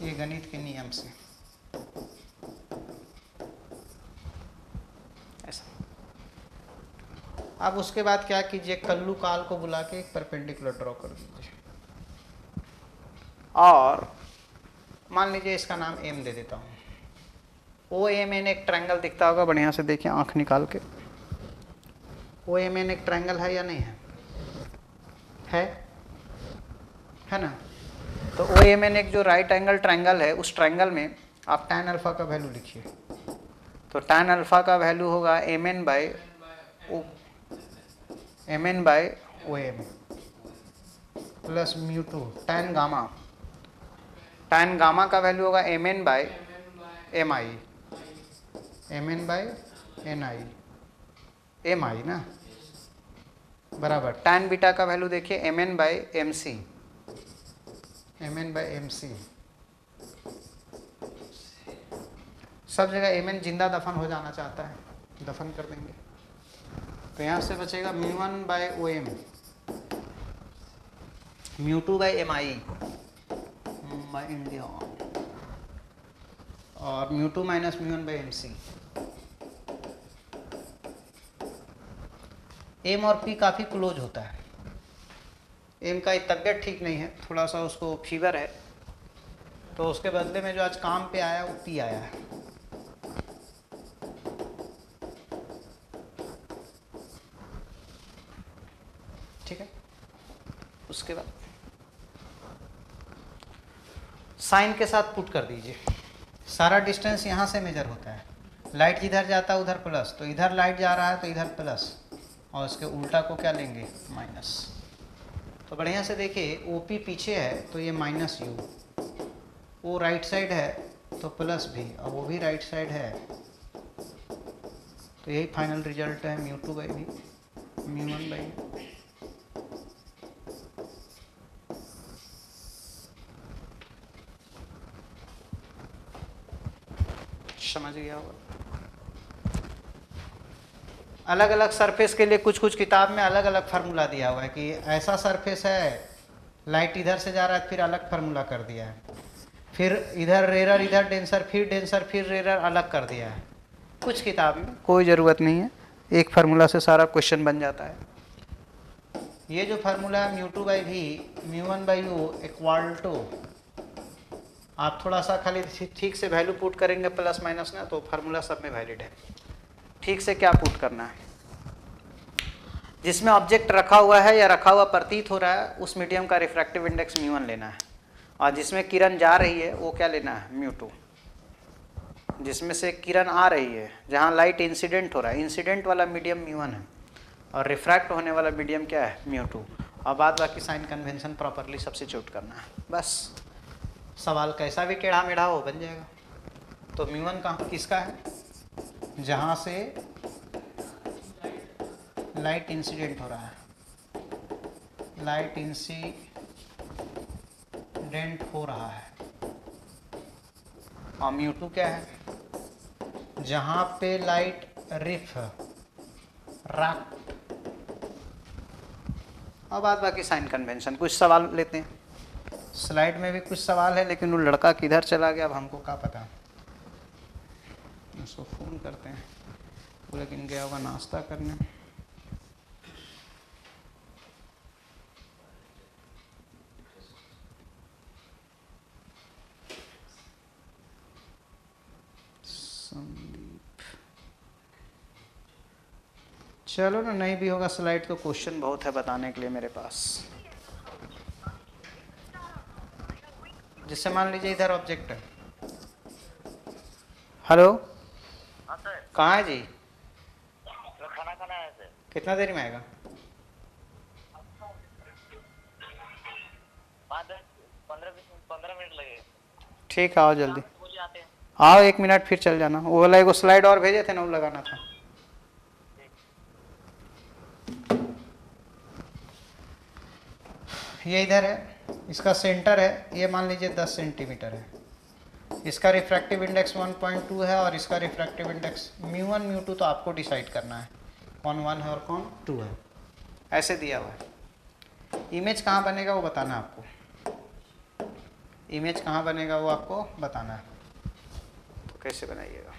ये गणित के नियम से ऐसा। अब उसके बाद क्या कीजिए, कल्लू काल को बुला के एक परपेंडिकुलर ड्रॉ कर दीजिए और मान लीजिए इसका नाम एम दे देता हूँ। ओ एम एन एक ट्रायंगल दिखता होगा, बढ़िया से देखिए आंख निकाल के। ओ एम एन एक ट्रायंगल है या नहीं है? है ना? तो ओ एम एन एक जो राइट एंगल ट्रायंगल है, उस ट्रायंगल में आप tan अल्फा का वैल्यू लिखिए। तो tan अल्फा का वैल्यू होगा M N by O M plus mu two tan gamma. tan gamma का वैल्यू होगा M N by M I ना, बराबर। tan बीटा का वैल्यू देखिए M N by M C. सब जगह एम एन जिंदा दफन हो जाना चाहता है, दफन कर देंगे। तो यहाँ से बचेगा mu one by O M, mu two by M I by India, और mu two minus mu one by M C. M और पी काफ़ी क्लोज होता है। एम का तबीयत ठीक नहीं है, थोड़ा सा उसको फीवर है, तो उसके बदले में जो आज काम पे आया वो पी आया है। ठीक है। उसके बाद साइन के साथ पुट कर दीजिए। सारा डिस्टेंस यहाँ से मेजर होता है। लाइट जिधर जाता है उधर प्लस, तो इधर लाइट जा रहा है तो इधर प्लस, और इसके उल्टा को क्या लेंगे, माइनस। तो बढ़िया से देखिए, OP पीछे है तो ये माइनस यू, वो राइट साइड है तो प्लस भी, और वो भी राइट साइड है, तो यही फाइनल रिजल्ट है म्यू टू बाई भी, म्यू वन बाई। समझ गया होगा। अलग अलग सरफेस के लिए कुछ कुछ किताब में अलग अलग फार्मूला दिया हुआ है कि ऐसा सरफेस है, लाइट इधर से जा रहा है, फिर अलग फार्मूला कर दिया है, फिर इधर रेरर, इधर डेंसर, फिर डेंसर, फिर रेरर, अलग कर दिया है। कुछ किताब में कोई ज़रूरत नहीं है, एक फार्मूला से सारा क्वेश्चन बन जाता है। ये जो फार्मूला है म्यू टू बाई भी, mu one by U equal to, आप थोड़ा सा खाली ठीक से वैल्यू पुट करेंगे प्लस माइनस ना, तो फार्मूला सब में वैलिड है। ठीक से क्या पुट करना है, जिसमें ऑब्जेक्ट रखा हुआ है या रखा हुआ प्रतीत हो रहा है, उस मीडियम का रिफ्रैक्टिव इंडेक्स म्यू वन लेना है, और जिसमें किरण जा रही है वो क्या लेना है, म्यू टू। जिसमें से किरण आ रही है, जहाँ लाइट इंसिडेंट हो रहा है, इंसिडेंट वाला मीडियम म्यू वन है, और रिफ्रैक्ट होने वाला मीडियम क्या है, म्यू टू। और बाद बाकी साइन कन्वेंशन प्रॉपरली सब्स्टिट्यूट करना है, बस। सवाल कैसा भी टेढ़ा मेढ़ा हो बन जाएगा। तो म्यू वन कहाँ किसका है, जहाँ से लाइट इंसिडेंट हो रहा है, लाइट इंसिडेंट हो रहा है, और म्यू टू क्या है, जहाँ पे लाइट रिफ्रैक्ट। और बाद बाकी साइन कन्वेंशन। कुछ सवाल लेते हैं, स्लाइड में भी कुछ सवाल है, लेकिन वो लड़का किधर चला गया अब हमको क्या पता। उसको फ़ोन करते हैं, लेकिन गया होगा नाश्ता करने। संदीप, चलो ना, नहीं भी होगा स्लाइड तो क्वेश्चन बहुत है बताने के लिए मेरे पास। जिससे मान लीजिए इधर ऑब्जेक्ट है। हेलो, कहाँ है जी? खाना खाना है सर। कितना देर में आएगा? 15 मिनट लगेगा। ठीक है, आओ जल्दी मुझे आते हैं। आओ, 1 मिनट फिर चल जाना। वो वाला एगो स्लाइड और भेजे थे ना, वो लगाना था। ये इधर है, इसका सेंटर है, ये मान लीजिए 10 सेंटीमीटर है। इसका रिफ्रैक्टिव इंडेक्स 1.2 है, और इसका refractive index mu one mu two तो आपको डिसाइड करना है कौन 1 है और कौन 2 है। ऐसे दिया हुआ है। इमेज कहाँ बनेगा वो बताना आपको। इमेज कहाँ बनेगा वो आपको बताना है, तो कैसे बनाइएगा।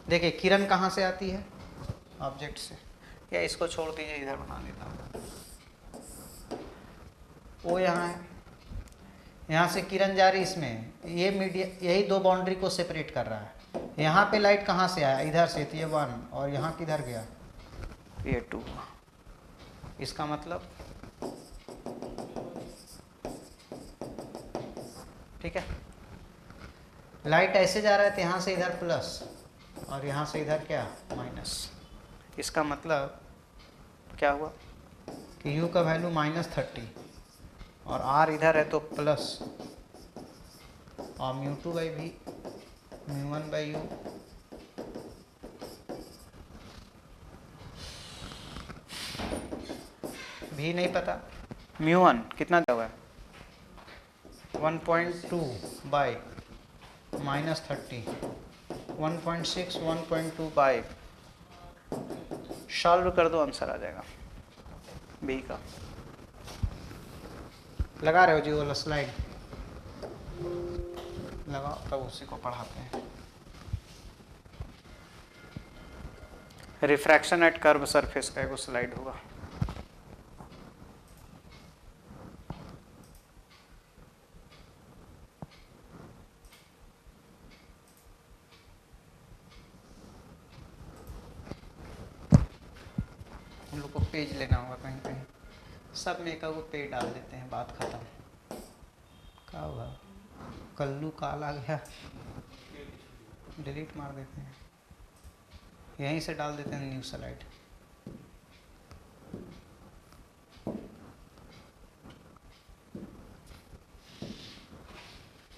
देखिए किरण कहाँ से आती है, ऑब्जेक्ट से, या इसको छोड़ दीजिए, इधर बना देता हूँ। वो यहाँ है, यहाँ से किरण जा रही इसमें, ये मीडिया यही दो बाउंड्री को सेपरेट कर रहा है। यहाँ पे लाइट कहाँ से आया, इधर से, तो ये 1, और यहाँ किधर गया, ये 2। इसका मतलब ठीक है, लाइट ऐसे जा रहा है तो यहाँ से इधर प्लस और यहाँ से इधर क्या, माइनस। इसका मतलब क्या हुआ कि u का वैल्यू -30 और r इधर है तो प्लस, और μ2/v μ1/u भी नहीं पता। μ1 कितना दिया हुआ है, 1.2 बाई -30, 1.6, 1.2 बाई, सॉल्व कर दो आंसर आ जाएगा बी का। लगा रहे हो जी वो स्लाइड, लगाओ तब उसी को पढ़ाते हैं। रिफ्रैक्शन एट कर्व सरफेस का एक स्लाइड होगा। हम लोग को पेज लेना होगा कहीं कहीं, सब में एक वो पेज डाल देते हैं, बात खत्म। क्या होगा, कल्लू काला गया, डिलीट मार देते हैं, यहीं से डाल देते हैं न्यू स्लाइड।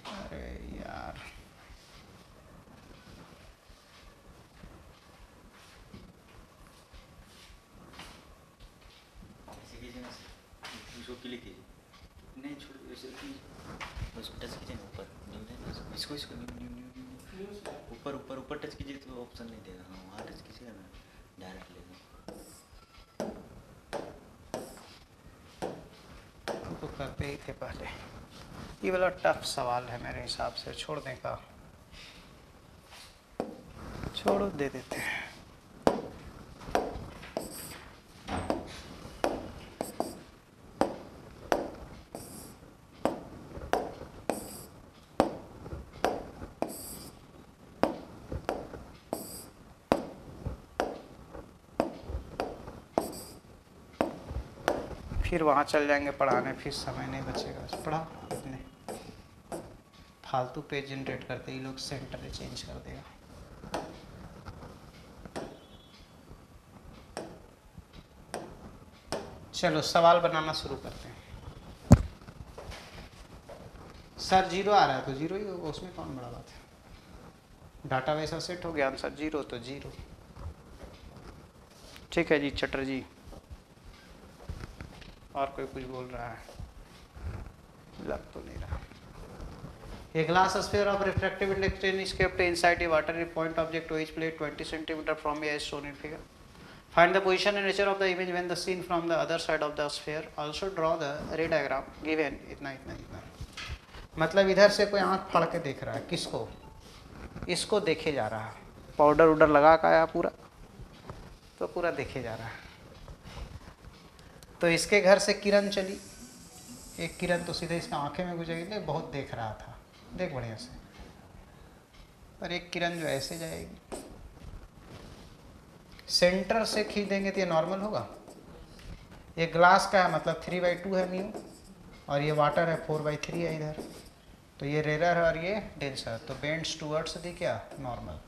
अरे यार इसको क्लिक कीजिए, नहीं छोड़ ऐसे बस टच कीजिए ना ऊपर, इसको इसको ऊपर ऊपर ऊपर टच कीजिए तो ऑप्शन नहीं देगा। हाँ वहाँ टच कीजिएगा ना, डायरेक्ट लेगा। तो करते ही थे पहले। ये वाला टफ सवाल है मेरे हिसाब से, छोड़ दें का, छोड़ो दे देते हैं। फिर वहाँ चल जाएंगे पढ़ाने, फिर समय नहीं बचेगा। पढ़ा इतने फालतू पेज जनरेट करते ही लोग सेंटर चेंज कर देगा। चलो सवाल बनाना शुरू करते हैं। सर 0 आ रहा है तो 0 ही होगा, उसमें कौन बड़ा बात है। डाटा वैसा सेट हो गया, आंसर 0 तो 0। ठीक है जी चटर्जी, और कोई कुछ बोल रहा है, लग तो नहीं रहा। A glass sphere of refractive index 10 is kept inside a watery point object to each plate 20 cm from a as shown in figure. Find the position and nature of the image when the seen from the other side of the sphere. Also draw the ray diagram given. इतना इतना इतना, मतलब इधर से कोई आंख फाड़ के देख रहा है, किसको, इसको देखे जा रहा है। पाउडर उडर लगा का आया पूरा, तो पूरा देखे जा रहा है। तो इसके घर से किरण चली, एक किरण तो सीधे इसका आंखें में गुजरी, ले बहुत देख रहा था, देख बढ़िया से। और एक किरण जो ऐसे जाएगी, सेंटर से खींचेंगे तो ये नॉर्मल होगा। ये ग्लास का है मतलब 3/2 है म्यू, और ये वाटर है 4/3 है इधर, तो ये रेयर है और ये डेंस है, तो बेंड्स टूवर्ड्स दी क्या, normal,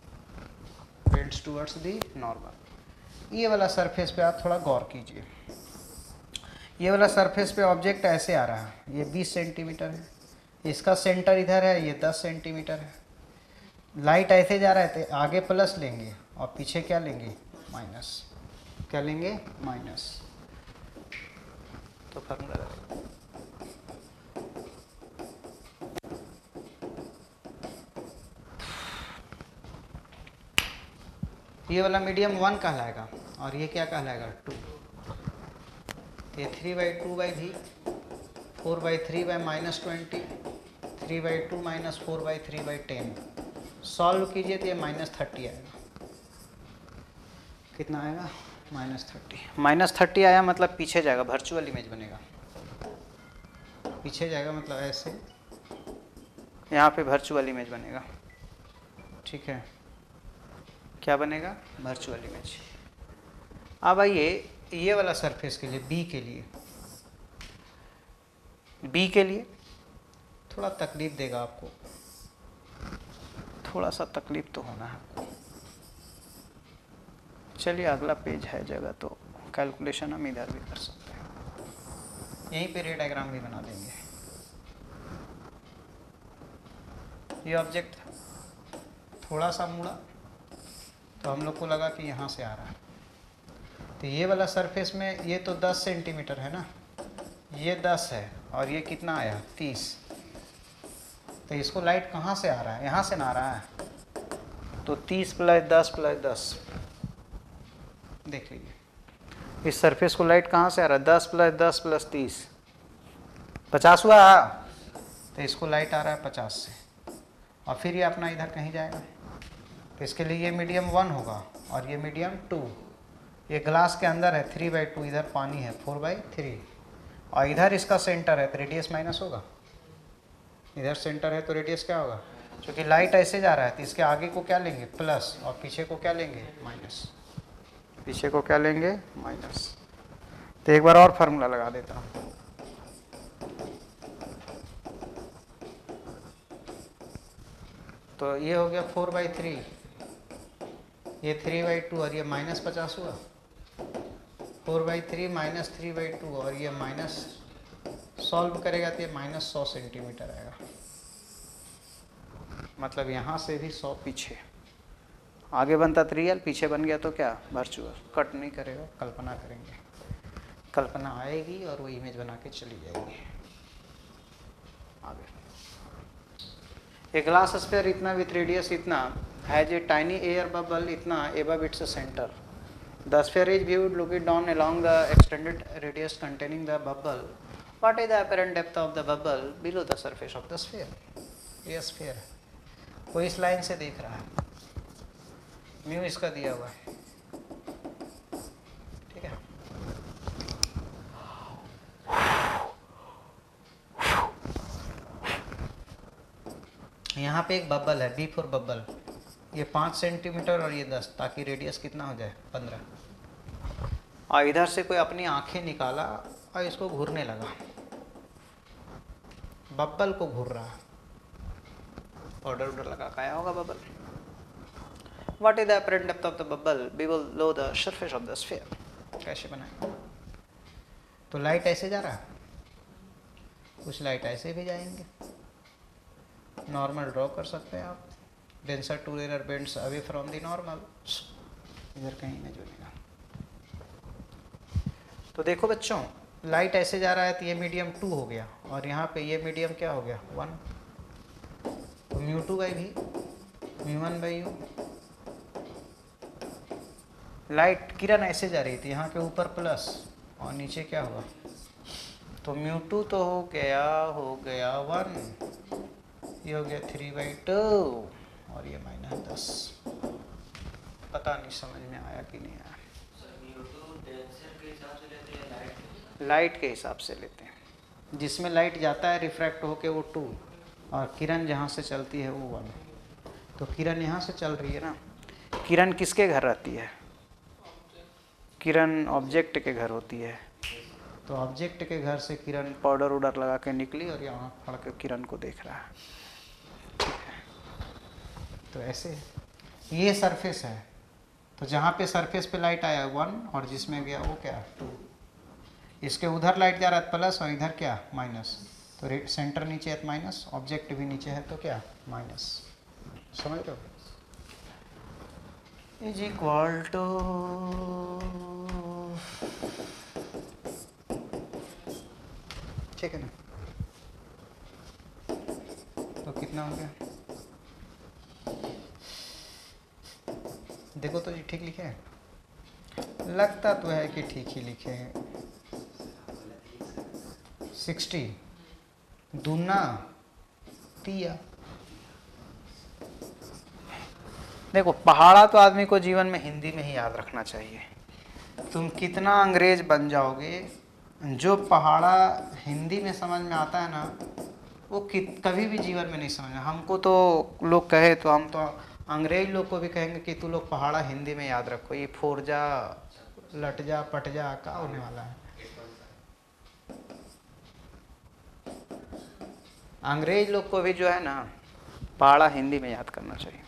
bends towards the normal. ये वाला सरफेस पे आप थोड़ा गौर कीजिए। ये वाला सरफेस पे ऑब्जेक्ट ऐसे आ रहा है, ये 20 सेंटीमीटर है, इसका सेंटर इधर है, ये 10 सेंटीमीटर है। लाइट ऐसे जा रहा है तो आगे प्लस लेंगे और पीछे क्या लेंगे, माइनस। क्या लेंगे, माइनस। तो फार्मूला ये वाला मीडियम 1 कहलाएगा और ये क्या कहलाएगा, 2। तो ये 3/2/v 4/3/-20 3/2 - 4/3/10 सॉल्व कीजिए तो ये -30 आएगा। कितना आएगा? -30। -30 आया मतलब पीछे जाएगा, वर्चुअल इमेज बनेगा। पीछे जाएगा मतलब ऐसे, यहाँ पे वर्चुअल इमेज बनेगा। ठीक है, क्या बनेगा? Virtual image. अब आइए ये वाला सरफेस के लिए, बी के लिए थोड़ा तकलीफ देगा आपको, थोड़ा सा तकलीफ तो होना है आपको। चलिए अगला पेज है जगह, तो कैलकुलेशन हम इधर भी कर सकते हैं, यहीं पे रे डायग्राम भी बना देंगे। ये ऑब्जेक्ट था, थोड़ा सा मुड़ा तो हम लोग को लगा कि यहाँ से आ रहा है, तो ये वाला सरफेस में ये तो 10 सेंटीमीटर है ना, ये 10 है और ये कितना आया? 30। तो इसको लाइट कहाँ से आ रहा है? यहाँ से ना आ रहा है, तो 30 + 10 + 10 देख लीजिए, इस सरफेस को लाइट कहाँ से आ रहा है? 10 + 10 + 30 50 हुआ, तो इसको लाइट आ रहा है 50 से, और फिर ये अपना इधर कहीं जाएगा, तो इसके लिए ये मीडियम 1 होगा और ये मीडियम 2। ये ग्लास के अंदर है 3/2, इधर पानी है 4/3, और इधर इसका सेंटर है तो रेडियस माइनस होगा। इधर सेंटर है तो रेडियस क्या होगा? क्योंकि लाइट ऐसे जा रहा है तो इसके आगे को क्या लेंगे? प्लस, और पीछे को क्या लेंगे? माइनस। पीछे को क्या लेंगे? माइनस। तो एक बार और फार्मूला लगा देता हूँ। तो ये हो गया 4/3, ये 3/2 और ये -50 हुआ, 4/3 - 3/2 और ये माइनस, सॉल्व करेगा तो ये -100 सेंटीमीटर आएगा, मतलब यहाँ से भी 100 पीछे। आगे बनता तो रियल, पीछे बन गया तो क्या? वर्चुअल। कट नहीं करेगा, कल्पना करेंगे, कल्पना आएगी और वो इमेज बना के चली जाएगी। आगे ए ग्लास स्फीयर इतना विथ रेडियस इतना has a tiny air bubble इतना above its center. The sphere is viewed looked down along the extended radius containing the bubble. What is the apparent depth of the bubble below the surface of the sphere? ये स्फीयर है, कोई इस लाइन से देख रहा है, म्यू इसका दिया हुआ है, ठीक है। यहाँ पे एक बबल है, बी फॉर बबल, ये 5 सेंटीमीटर और ये 10, ताकि रेडियस कितना हो जाए? 15। और इधर से कोई अपनी आंखें निकाला और इसको घूरने लगा, बबल को घूर रहा है, पाउडर उडर लगा के आया होगा bubble. What is the apparent depth of the bubble below the surface of the sphere? कैसे बनाए? तो लाइट ऐसे जा रहा है, कुछ लाइट ऐसे भी जाएंगे, नॉर्मल ड्रॉ कर सकते हैं आप। Denser to rarer bends away from the normal, इधर कहीं इमेज बनेगा। तो देखो बच्चों, लाइट ऐसे जा रहा है तो ये मीडियम 2 हो गया, और यहाँ पे ये मीडियम क्या हो गया? 1। तो μ2/v μ1/u। लाइट किरण ऐसे जा रही थी, यहाँ के ऊपर प्लस और नीचे क्या हुआ? तो μ2 तो हो गया 1, ये हो गया 3/2 और ये -10। पता नहीं समझ में आया कि नहीं आया। लाइट के हिसाब से लेते हैं, जिसमें लाइट जाता है रिफ्रैक्ट होके वो 2, और किरण जहाँ से चलती है वो 1। तो किरण यहाँ से चल रही है ना, किरण किसके घर रहती है? किरण ऑब्जेक्ट के घर होती है। तो ऑब्जेक्ट के घर से किरण पाउडर उडर लगा के निकली और यहाँ पड़ के किरण को देख रहा है, ठीक है। तो ऐसे ये सरफेस है, तो जहाँ पे सरफेस पे लाइट आया 1 और जिसमें गया वो क्या? 2। इसके उधर लाइट जा रहा है प्लस और इधर क्या? माइनस। तो सेंटर नीचे है तो माइनस, ऑब्जेक्ट भी नीचे है तो क्या? माइनस। समझ लो, इज इक्वल टू ठीक है ना। तो कितना हो गया? देखो तो जी ठीक लिखे हैं, लगता तो है कि ठीक ही लिखे हैं। 60 दूना तिया। देखो पहाड़ा तो आदमी को जीवन में हिंदी में ही याद रखना चाहिए। तुम कितना अंग्रेज बन जाओगे, जो पहाड़ा हिंदी में समझ में आता है ना, वो कभी भी जीवन में नहीं समझना। हमको तो लोग कहे तो हम तो अंग्रेज लोग को भी कहेंगे कि तू लोग पहाड़ा हिंदी में याद रखो, ये फोर जा लट जा पट जा क्या होने वाला है। अंग्रेज लोग को भी जो है ना पहाड़ा हिंदी में याद करना चाहिए।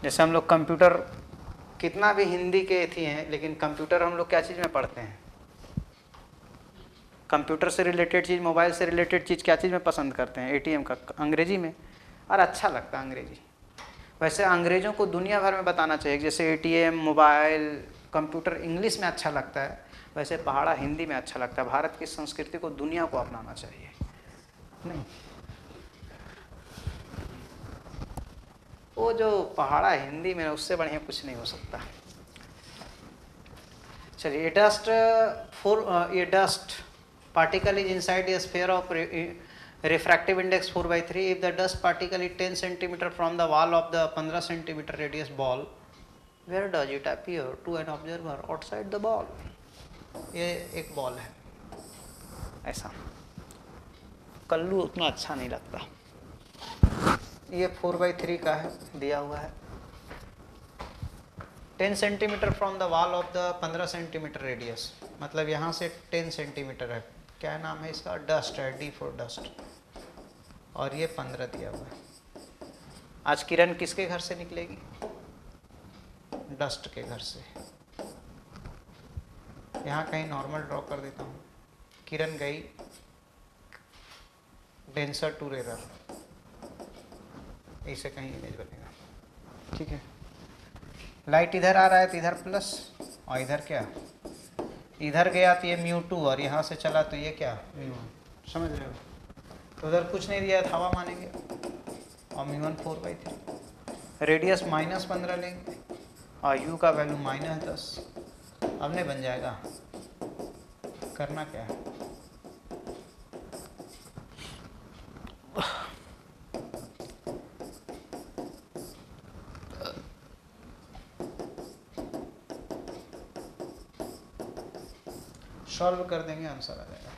जैसे हम लोग कंप्यूटर कितना भी हिंदी के थी हैं, लेकिन कंप्यूटर हम लोग क्या चीज़ में पढ़ते हैं? कंप्यूटर से रिलेटेड चीज़, मोबाइल से रिलेटेड चीज़ क्या चीज़ में पसंद करते हैं? एटीएम का, अंग्रेजी में। और अच्छा लगता है अंग्रेजी। वैसे अंग्रेज़ों को दुनिया भर में बताना चाहिए, जैसे एटीएम, मोबाइल, कंप्यूटर इंग्लिश में अच्छा लगता है, वैसे पहाड़ा हिंदी में अच्छा लगता है। भारत की संस्कृति को दुनिया को अपनाना चाहिए। नहीं, वो जो पहाड़ा हिंदी में, उससे बढ़िया कुछ नहीं हो सकता। चलिए, ये dust particle is inside a sphere of refractive index 4/3. If the dust particle is 10 cm from the wall of the 15 cm radius ball, where does it appear to an observer outside the ball? ये एक बॉल है ऐसा, कल्लू उतना अच्छा नहीं लगता। ये 4/3 का है, दिया हुआ है। 10 centimetre from the wall of the 15 centimetre radius, मतलब यहाँ से 10 सेंटीमीटर है। क्या नाम है इसका? डस्ट है, D फॉर डस्ट। और ये 15 दिया हुआ है। आज किरण किसके घर से निकलेगी? डस्ट के घर से। यहाँ कहीं नॉर्मल ड्रॉ कर देता हूँ। किरण गई डेंसर टू रेरर, ऐसे कहीं इमेज बनेगा। ठीक है, लाइट इधर आ रहा है तो इधर प्लस, और इधर क्या, इधर गया तो ये μ2, और यहाँ से चला तो ये क्या, μ1। समझ रहे हो? तो उधर कुछ नहीं दिया है, हवा मानेंगे, और μ1 4/3। रेडियस -15 लेंगे और u का वैल्यू -10। अब नहीं बन जाएगा। करना क्या है, सॉल्व कर देंगे, आंसर आ जाएगा।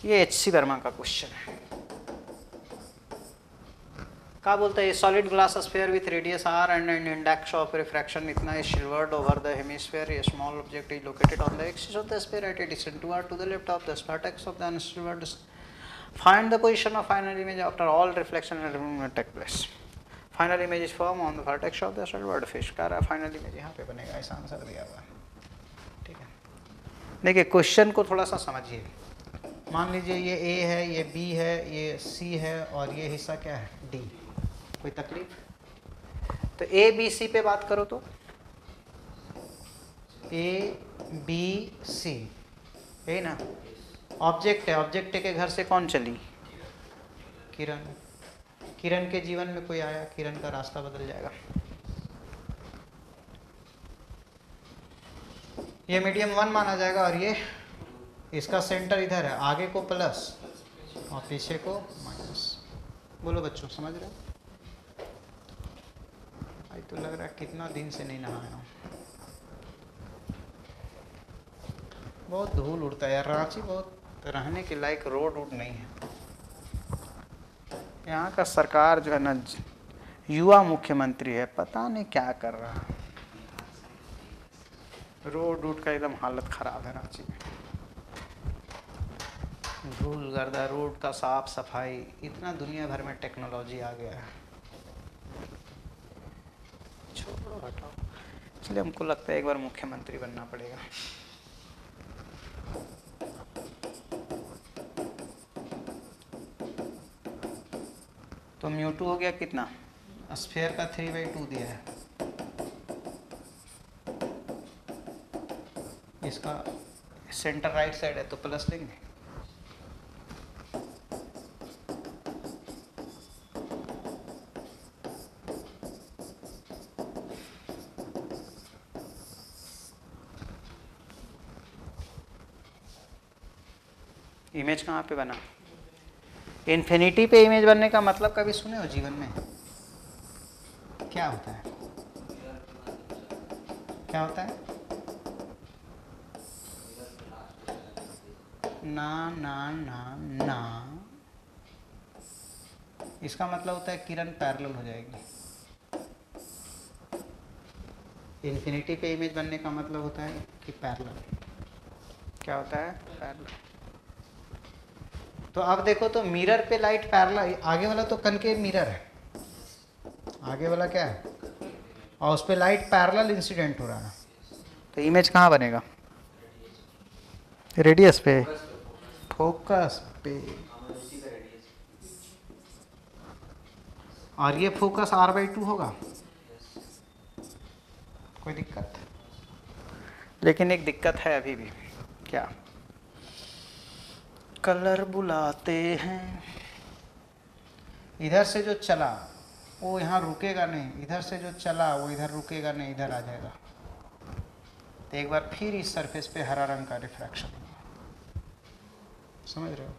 ये HC वर्मा का क्वेश्चन है। क्या बोलते हैं? Solid glass sphere with radius r and index of refraction इतना is silvered over the hemisphere. A small object is located on the axis of the sphere at a distance 2r to the left of the vertex of the unsilvered. Find the position of final image after all reflection and reflection take place. Final image is form on the vertex of the silvered fish. कह रहा है फाइनल इमेज यहाँ पे बनेगा, ऐसा आंसर दिया हुआ है। ठीक है, देखिए क्वेश्चन को थोड़ा सा समझिए। मान लीजिए ये A है, ये B है, ये C है, और ये हिस्सा क्या है, D। कोई तकलीफ? तो A B C पे बात करो तो A B C है ना, ऑब्जेक्ट है। ऑब्जेक्ट के घर से कौन चली? किरण। किरण के जीवन में कोई आया, किरण का रास्ता बदल जाएगा। ये मीडियम 1 माना जाएगा, और ये इसका सेंटर इधर है, आगे को प्लस और पीछे को माइनस। बोलो बच्चों, समझ रहे हो? आज तो लग रहा है कितना दिन से नहीं नहाया हूँ, बहुत धूल उड़ता है यार। रांची बहुत रहने के लायक रोड वोड नहीं है। यहाँ का सरकार जो है ना, युवा मुख्यमंत्री है, पता नहीं क्या कर रहा है। रोड वोड का एकदम हालत खराब है रांची में। धूल गर्दा, रोड का साफ सफाई, इतना दुनिया भर में टेक्नोलॉजी आ गया है। छोड़ो हटाओ। इसलिए हमको लगता है एक बार मुख्यमंत्री बनना पड़ेगा। तो μ2 हो गया कितना? स्फीयर का 3/2 दिया है। इसका सेंटर राइट साइड है तो प्लस लेंगे। इमेज कहाँ पे बना? इन्फिनिटी पे इमेज बनने का मतलब कभी सुने हो जीवन में? क्या होता है? क्या होता है? ना ना ना ना, इसका मतलब होता है किरण पैरेलल हो जाएगी। इन्फिनिटी पे इमेज बनने का मतलब होता है कि पैरेलल। क्या होता है? पैरेलल। तो अब देखो तो मिरर पे लाइट पैरेलल, आगे वाला तो कनकेव मिरर है, आगे वाला क्या है, और उस पे लाइट पैरेलल इंसिडेंट हो रहा है, तो इमेज कहाँ बनेगा? रेडियस पे, फोकस पे। और ये फोकस r/2 होगा, कोई दिक्कत? लेकिन एक दिक्कत है अभी भी। क्या? कलर बुलाते हैं। इधर से जो चला वो यहाँ रुकेगा नहीं, इधर से जो चला वो इधर रुकेगा नहीं, इधर आ जाएगा। तो एक बार फिर इस सरफेस पे हरा रंग का रिफ्रैक्शन होगा, समझ रहे हो?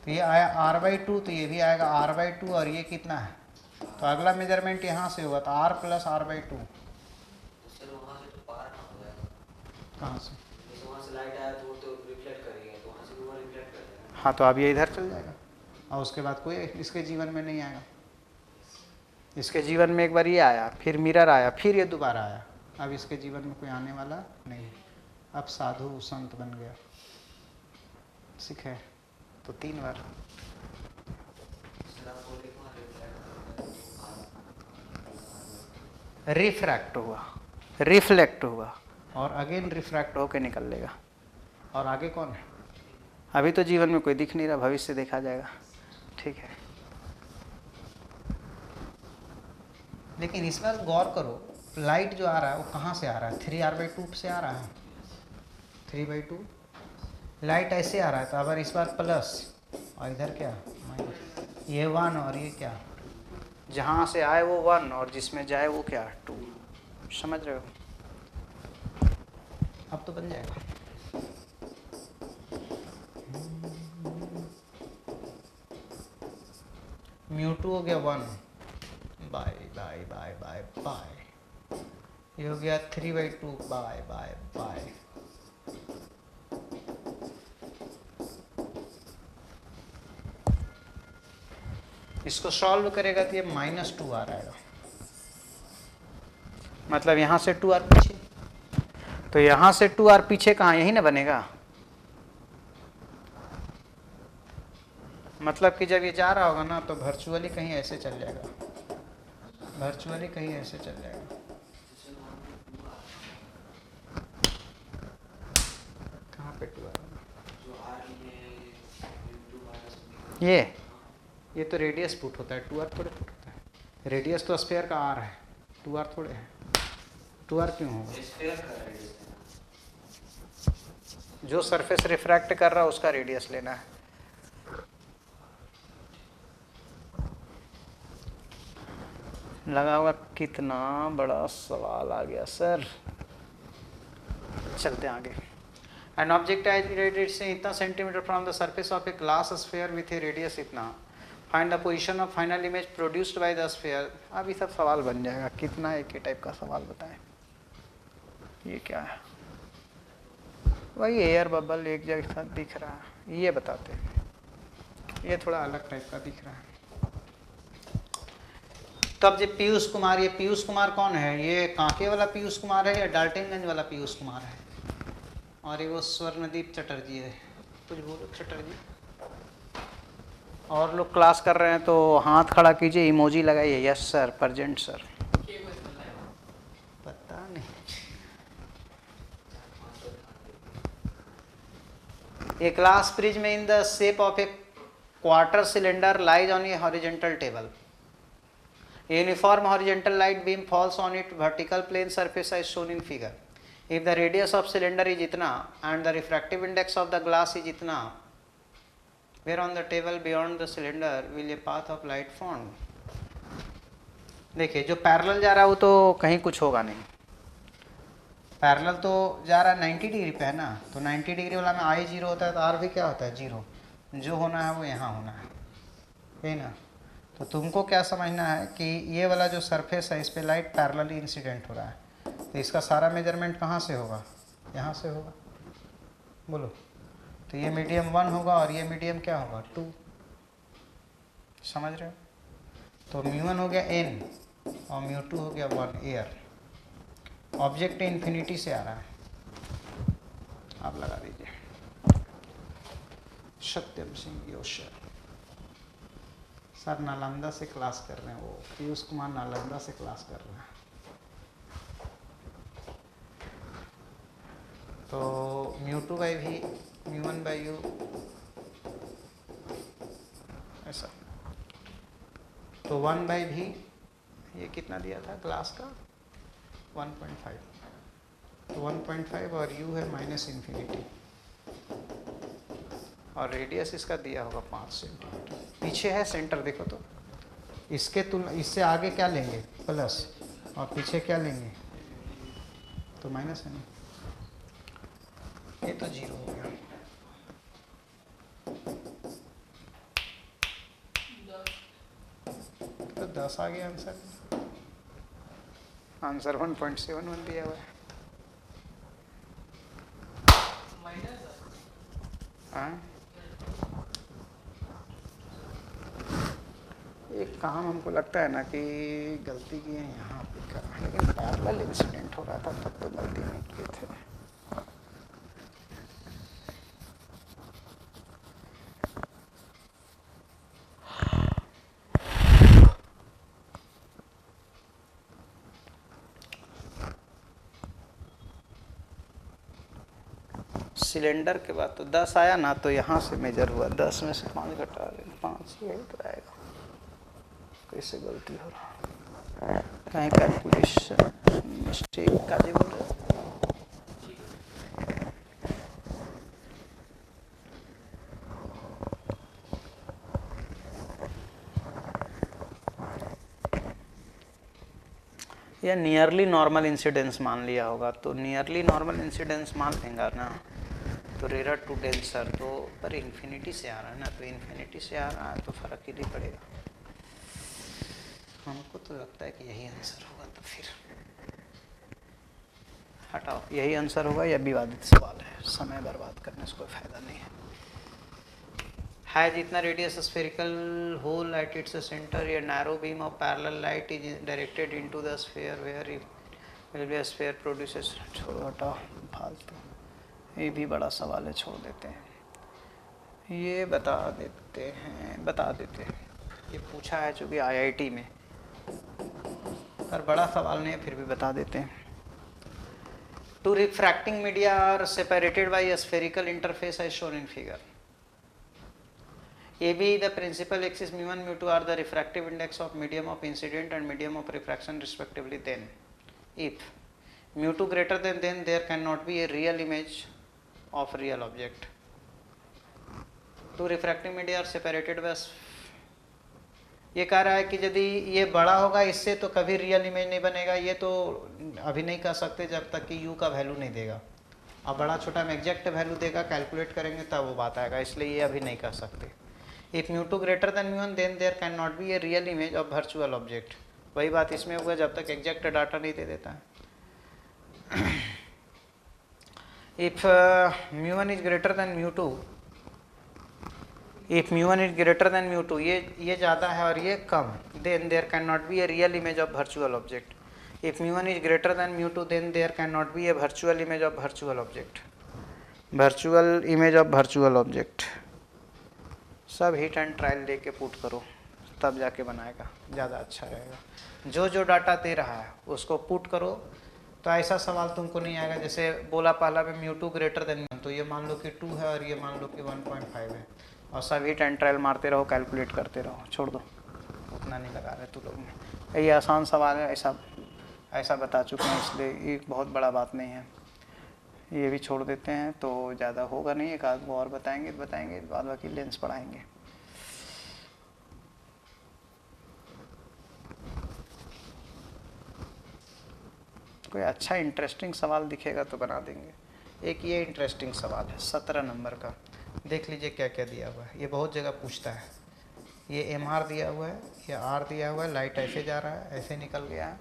तो ये आया r/2, तो ये भी आएगा r/2, और ये कितना है? तो अगला मेजरमेंट यहाँ से होगा, तो r + r/2। कहाँ से? हाँ, तो अब ये इधर चल जाएगा, और उसके बाद कोई इसके जीवन में नहीं आएगा। इसके जीवन में एक बार ये आया, फिर मिरर आया, फिर ये दोबारा आया, अब इसके जीवन में कोई आने वाला नहीं। अब साधु संत बन गया, सीखे तो 3 बार। रिफ्रैक्ट हुआ, रिफ्लेक्ट हुआ, और अगेन रिफ्रैक्ट होके निकल लेगा। और आगे कौन है? अभी तो जीवन में कोई दिख नहीं रहा, भविष्य देखा जाएगा, ठीक है। लेकिन इस बार गौर करो, लाइट जो आ रहा है वो कहाँ से आ रहा है? 3r/2 से आ रहा है, 3/2। लाइट ऐसे आ रहा है, तो अगर इस बार प्लस और इधर क्या माइनस, ये 1 और ये क्या, जहाँ से आए वो 1 और जिसमें जाए वो क्या 2। समझ रहे हो? अब तो बन जाएगा। μ2 हो गया 1 by by by by by, ये हो गया 3/2 बाय बाय बाय। इसको सॉल्व करेगा तो ये -2 आ रहेगा, मतलब यहाँ से 2r पीछे, तो यहाँ से 2r पीछे कहाँ? यही ना बनेगा। मतलब कि जब ये जा रहा होगा ना तो वर्चुअली कहीं ऐसे चल जाएगा, वर्चुअली कहीं ऐसे चल जाएगा। कहाँ पे 2r? ये तो रेडियस पुट होता है, 2r थोड़े पुट होता है। रेडियस तो स्फीयर का r है, 2r थोड़े है। 2r क्यों होगा? जो सरफेस रिफ्रैक्ट कर रहा है उसका रेडियस लेना है। लगा होगा कितना बड़ा सवाल आ गया सर। चलते हैं आगे। एन ऑब्जेक्ट से इतना centimetre from the surface of a glass sphere with a radius इतना, find the position of final image produced by the sphere. अब ये सब सवाल बन जाएगा, कितना एक ही टाइप का सवाल बताएं। ये क्या है? वही एयर बबल एक जगह दिख रहा है, ये बताते हैं। ये थोड़ा अलग टाइप का दिख रहा है। तब जो पीयूष कुमार, ये पीयूष कुमार कौन है? ये कांके वाला पीयूष कुमार है या डाल्टनगंज वाला पीयूष कुमार है? और ये वो स्वर्णदीप चटर्जी है। कुछ बोलो चटर्जी। और लोग क्लास कर रहे हैं तो हाथ खड़ा कीजिए, इमोजी लगाइए, यस सर, प्रेजेंट सर। पता नहीं। A glass prism in the shape of a quarter cylinder lies on a horizontal table. A uniform horizontal light beam falls on its vertical plane surface as shown in figure. If the radius of cylinder is itna and the refractive index of the glass is itna, where on the table beyond the cylinder will a path of light form? देखिए जो पैरेलल जा रहा है वो तो कहीं कुछ होगा नहीं, पैरेलल तो जा रहा है 90 डिग्री पे है ना, तो 90 डिग्री वाला में आई 0 होता है तो आर भी क्या होता है 0। जो होना है वो यहाँ होना है, यही ना। तो तुमको क्या समझना है कि ये वाला जो सरफेस है इस पे लाइट पैरेलली इंसिडेंट हो रहा है, तो इसका सारा मेजरमेंट कहाँ से होगा, यहाँ से होगा। बोलो, तो ये मीडियम 1 होगा और ये मीडियम क्या होगा 2। समझ रहे हो? तो μ1 हो गया n और μ2 हो गया 1 एयर। ऑब्जेक्ट इन्फिनिटी से आ रहा है, आप लगा दीजिए। सत्यम सिंह योशर सर नालंदा से क्लास कर रहे हैं, वो पीयूष कुमार नालंदा से क्लास कर रहे हैं। तो μ2 बाई भी μ1 बाई यू ऐसा, तो 1 बाई भी ये कितना दिया था क्लास का 1.5, तो 1.5 और u है -इन्फिनिटी और रेडियस इसका दिया होगा 5 सेंटीमीटर। पीछे है सेंटर, देखो तो इसके तुलना इससे आगे क्या लेंगे प्लस और पीछे क्या लेंगे तो माइनस है ना, ये तो 0 हो गया। तो 10 आ गया आंसर। आंसर 1.71 दिया हुआ है। हाँ, एक काम हमको लगता है ना कि गलती की है यहाँ पे करा, लेकिन पैरेलल इंसिडेंट हो रहा था तब तो गलती नहीं किए थे। सिलेंडर के बाद तो 10 आया ना, तो यहाँ से मेजर हुआ 10 में से 5 घटा देंगे, 5 ही तो आएगा। कैसे गलती हो रहा है, कहीं कैलकुलेशन मिस्टेक का जी बोल रहे। या नियरली नॉर्मल इंसिडेंस मान लिया होगा, तो नियरली नॉर्मल इंसिडेंस मान लेंगे ना, तो रेयर टू डेंसर, तो पर इन्फिनिटी से आ रहा है ना, तो इन्फिनिटी से आ रहा है तो फर्क ही नहीं पड़ेगा। हमको तो लगता है कि यही आंसर होगा, तो फिर हटाओ, यही आंसर होगा। यह विवादित सवाल है, समय बर्बाद करने से कोई फायदा नहीं है। जितना radius spherical hole at its centre, ये narrow beam of parallel light is directed into the sphere where will be a sphere produces. छोड़ो, हटाओ फालतू, ये भी बड़ा सवाल है, छोड़ देते हैं। ये बता देते हैं। ये पूछा है चूँकि IIT में, पर बड़ा सवाल नहीं है, फिर भी बता देते हैं। Two refracting media are separated by a spherical interface as shown in figure. AB, the principal axis μ1 μ2 are the refractive index of medium of incident and medium of refraction respectively. Then if μ2 greater than, then there cannot be a real image of real object. Two refractive media are separated by, ये कह रहा है कि यदि ये बड़ा होगा इससे तो कभी रियल इमेज नहीं बनेगा। ये तो अभी नहीं कह सकते जब तक कि u का वैल्यू नहीं देगा। अब बड़ा छोटा में एग्जैक्ट वैल्यू देगा, कैलकुलेट करेंगे तब वो बात आएगा, इसलिए ये अभी नहीं कह सकते। If μ2 greater than μ1 then there can not be a real image of virtual object. वही बात इसमें होगा जब तक एग्जैक्ट डाटा नहीं दे देता है। If μ1 is greater than μ2, if μ1 is greater than μ2, ये ज़्यादा है और ये कम, then there can not be a real image of virtual object. If μ1 is greater than μ2 then there can not be a virtual image of virtual object. Virtual image of virtual object सब हिट एंड ट्रायल दे के पुट करो, तब जाके बनाएगा, ज़्यादा अच्छा रहेगा। जो डाटा दे रहा है उसको पुट करो, तो ऐसा सवाल तुमको नहीं आएगा। जैसे बोला पहला में μ2 ग्रेटर देन μ1, तो ये मान लो कि 2 है और ये मान लो कि 1.5 है, और सब हिट एंड ट्रायल मारते रहो, कैलकुलेट करते रहो, छोड़ दो, उतना नहीं लगा रहे तू लोग में। ये आसान सवाल है, ऐसा बता चुके हैं, इसलिए ये बहुत बड़ा बात नहीं है। ये भी छोड़ देते हैं, तो ज़्यादा होगा नहीं, एक आध को और बताएंगे बाद बाकी लेंस पढ़ाएंगे। कोई अच्छा इंटरेस्टिंग सवाल दिखेगा तो बना देंगे। एक ये इंटरेस्टिंग सवाल है 17 नंबर का, देख लीजिए क्या क्या दिया हुआ है। ये बहुत जगह पूछता है। ये MR दिया हुआ है, ये R दिया हुआ है, लाइट ऐसे जा रहा है, ऐसे निकल गया है,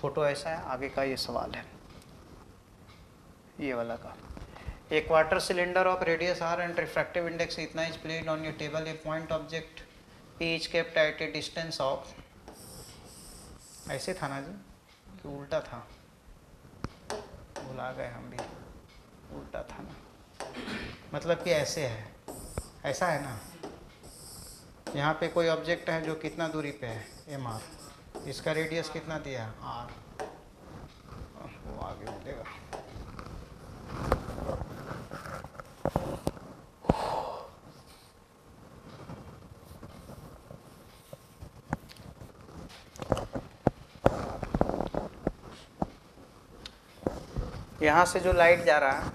फोटो ऐसा है, आगे का ये सवाल है ये वाला का। A quarter cylinder of radius R and refractive index इतना is placed on your table. A point object P is kept at a distance of, ऐसे था ना जी कि उल्टा था, भुला गए हम भी, उल्टा था ना, मतलब कि ऐसे है, ऐसा है ना। यहाँ पे कोई ऑब्जेक्ट है जो कितना दूरी पे है MR, इसका रेडियस कितना दिया है R, वो आगे मिलेगा। यहाँ से जो लाइट जा रहा है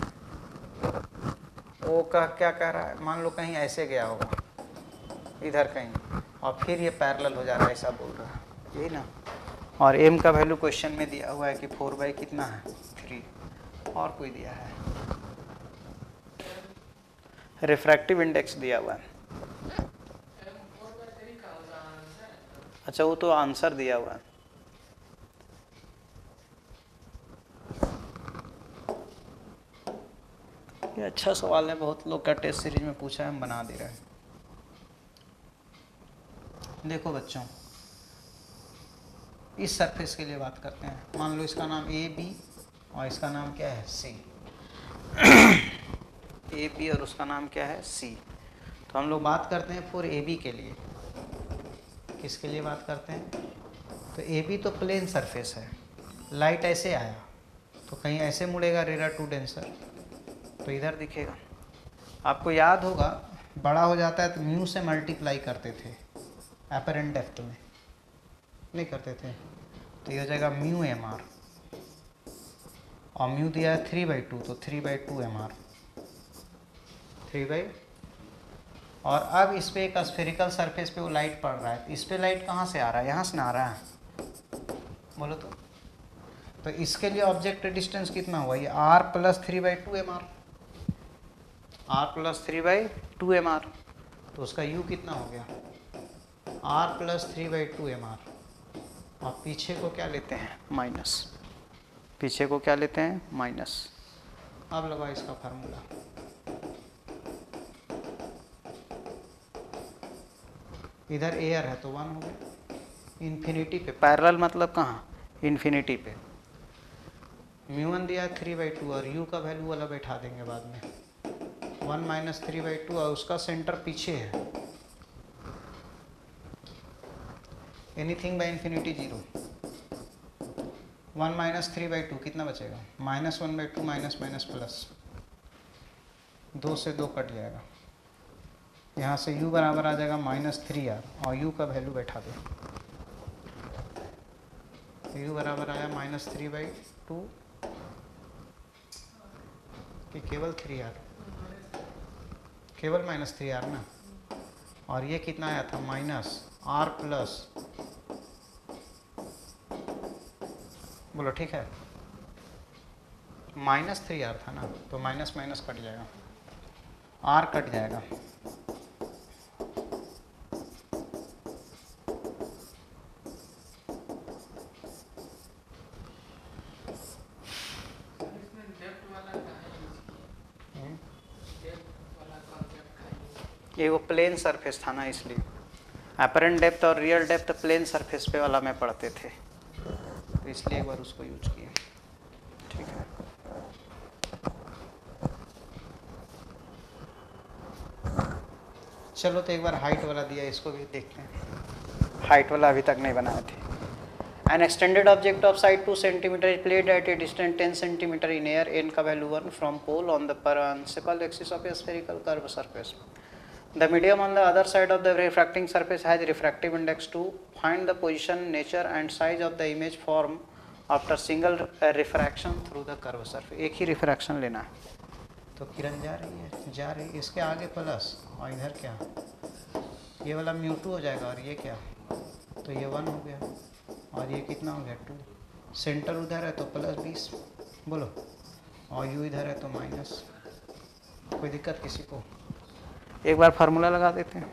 वो क्या कह रहा है, मान लो कहीं ऐसे गया होगा इधर कहीं, और फिर ये पैरेलल हो जा रहा है, ऐसा बोल रहा है, यही ना। और m का वैल्यू क्वेश्चन में दिया हुआ है कि 4/, कितना है 3, और कोई दिया है, रिफ्रैक्टिव इंडेक्स दिया हुआ है। अच्छा वो तो आंसर दिया हुआ है। ये अच्छा सवाल है, बहुत लोग का टेस्ट सीरीज में पूछा है, हम बना दे रहे हैं। देखो बच्चों, इस सरफेस के लिए बात करते हैं। मान लो इसका नाम AB और इसका नाम क्या है C। AB और उसका नाम क्या है C। तो हम लोग बात करते हैं फॉर AB के लिए। किसके लिए बात करते हैं? तो AB तो प्लेन सरफेस है, लाइट ऐसे आया तो कहीं ऐसे मुड़ेगा रेरा टू डेंसर, तो इधर दिखेगा। आपको याद होगा बड़ा हो जाता है तो म्यू से मल्टीप्लाई करते थे एपरेंट डेप्थ में, नहीं करते थे, तो ये हो जाएगा म्यू MR, और म्यू दिया है 3/2 तो 3/2 MR 3/। और अब इस पे एक स्फेरिकल सरफेस पे वो लाइट पड़ रहा है, इस पे लाइट कहाँ से आ रहा है, यहाँ से ना आ रहा है, बोलो तो इसके लिए ऑब्जेक्ट डिस्टेंस कितना हुआ, ये R + 3/2 MR, R + 3/2 MR, तो उसका U कितना हो गया R + 3/2 MR। और पीछे को क्या लेते हैं माइनस, पीछे को क्या लेते हैं माइनस। अब लगाओ इसका फार्मूला, इधर एयर है तो 1 हो गया, इन्फिनिटी पे पैरेलल मतलब कहाँ इन्फिनिटी पे। μ1 दिया है 3/2 और u का वैल्यू वाला बैठा देंगे बाद में, 1 - 3/2 और उसका सेंटर पीछे है, एनीथिंग बाय इन्फिनिटी 0। 1 - 3/2 कितना बचेगा, -1/2 माइनस माइनस प्लस, 2 से 2 कट जाएगा, यहाँ से u बराबर आ जाएगा -3r और u का वैल्यू बैठा दो, u बराबर आया -3/2 कि केवल 3r, केवल -3r ना, और ये कितना आया था -r प्लस, बोलो ठीक है, -3r था ना, तो माइनस माइनस कट जाएगा, r कट जाएगा, ये वो प्लेन सरफेस था ना, इसलिए अपरेंट डेप्थ और रियल डेप्थ प्लेन सरफेस पे वाला में पढ़ते थे, तो इसलिए एक बार उसको यूज किए, ठीक है। चलो तो एक बार हाइट वाला दिया, इसको भी देखते हैं। हाइट वाला अभी तक नहीं बनाए थे। An extended object of side 2 centimetre is placed at a distance 10 centimetre in air, N का value 1 from pole on the principal axis of a spherical curve surface. The medium on the other side of the refracting surface has refractive index 2. Find the position, nature and size of the image formed after single refraction through the curved surface. एक ही रिफ्रैक्शन लेना है, तो किरण जा रही है, जा रही है, इसके आगे प्लस और इधर क्या, ये वाला μ2 हो जाएगा, और ये क्या, तो ये 1 हो गया, और ये कितना हो गया 2, सेंटर उधर है तो +20 बोलो, और u इधर है तो माइनस। कोई दिक्कत किसी को? एक बार फार्मूला लगा देते हैं।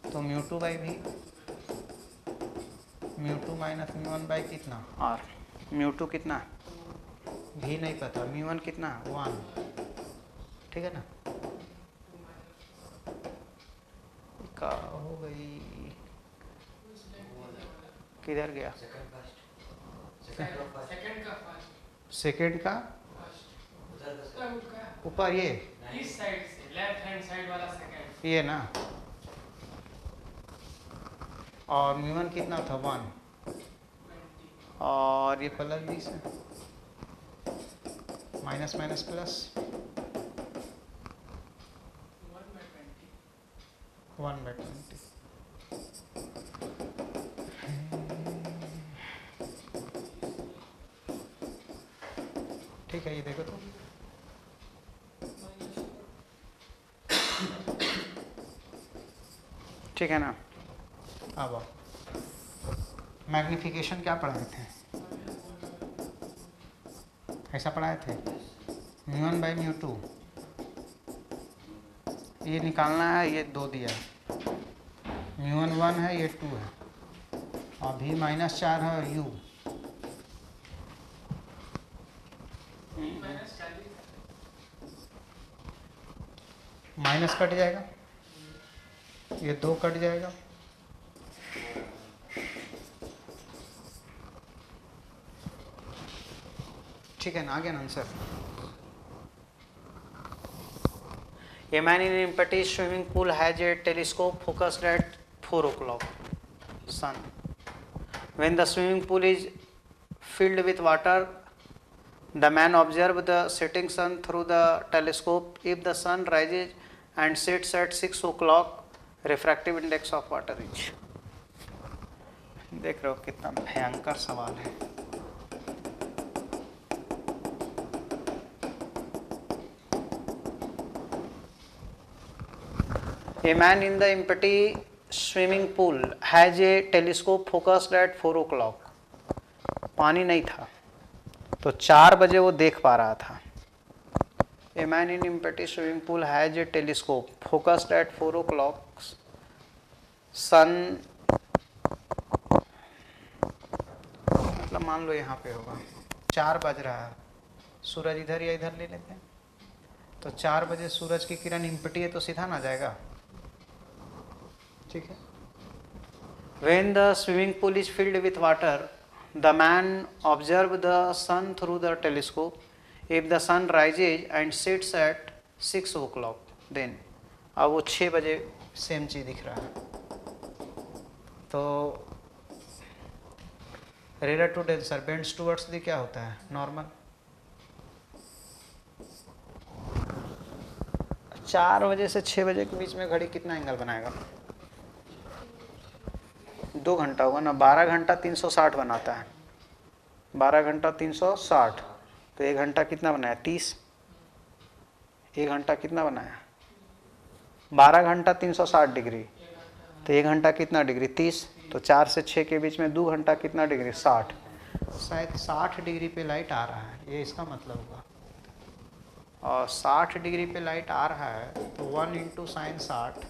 तो μ2 बाई भी μ2 माइनस μ1 बाई कितना r, μ2 कितना भी नहीं पता, μ1 कितना 1, ठीक है ना। का हो गई, किधर गया? सेकंड का ऊपर, ये इस साइड से लेफ्ट हैंड साइड वाला सेकंड, ये ना, और μ1 कितना था 1, और ये +20 है, माइनस माइनस प्लस 1/20। ठीक है, ये देखो तो ठीक है ना। अब मैग्निफिकेशन क्या पढ़ाए थे? ऐसा पढ़ाए थे, μ1 बाई μ2, ये निकालना है, ये 2 दिया है, μ1 1 है, ये 2 है, और भी -4 है, और u माइनस कट जाएगा, ये 2 कट जाएगा, ठीक है ना। आ गया ना answer. A man in an empty swimming pool has a telescope focused at 4 o'clock sun. When the swimming pool is filled with water, the man observes the setting sun through the telescope. If the sun rises and sets at 6 o'clock, refractive index of water is। देख रहे हो कितना भयंकर सवाल है। A man in the empty swimming pool has a telescope focused at 4 o'clock. पानी नहीं था तो 4 बजे वो देख पा रहा था। A man in empty swimming pool has a telescope focused at 4 o'clock. Sun मतलब मान लो यहाँ पे होगा 4 बज रहा है, सूरज इधर या इधर ले लेते हैं, तो 4 बजे सूरज की किरण इम्पटी है तो सीधा ना जाएगा, ठीक है। When the swimming pool is filled with water, the man observes the sun through the telescope. If the sun rises and sets at 6 o'clock, then अब वो 6 बजे सेम चीज दिख रहा है, तो relative denser bends towards the क्या होता है नॉर्मल। 4 बजे से 6 बजे के बीच में घड़ी कितना एंगल बनाएगा? 2 घंटा होगा ना, 12 घंटा 360 बनाता है, 12 घंटा 360, तो 1 घंटा कितना बनाया? 30। 1 घंटा कितना बनाया? 12 घंटा 360 डिग्री, तो 1 घंटा कितना डिग्री? 30। तो 4 से 6 के बीच में 2 घंटा कितना डिग्री? 60। शायद 60 डिग्री पे लाइट आ रहा है, ये इसका मतलब होगा। और 60 डिग्री पे लाइट आ रहा है तो 1 इंटू साइन 60,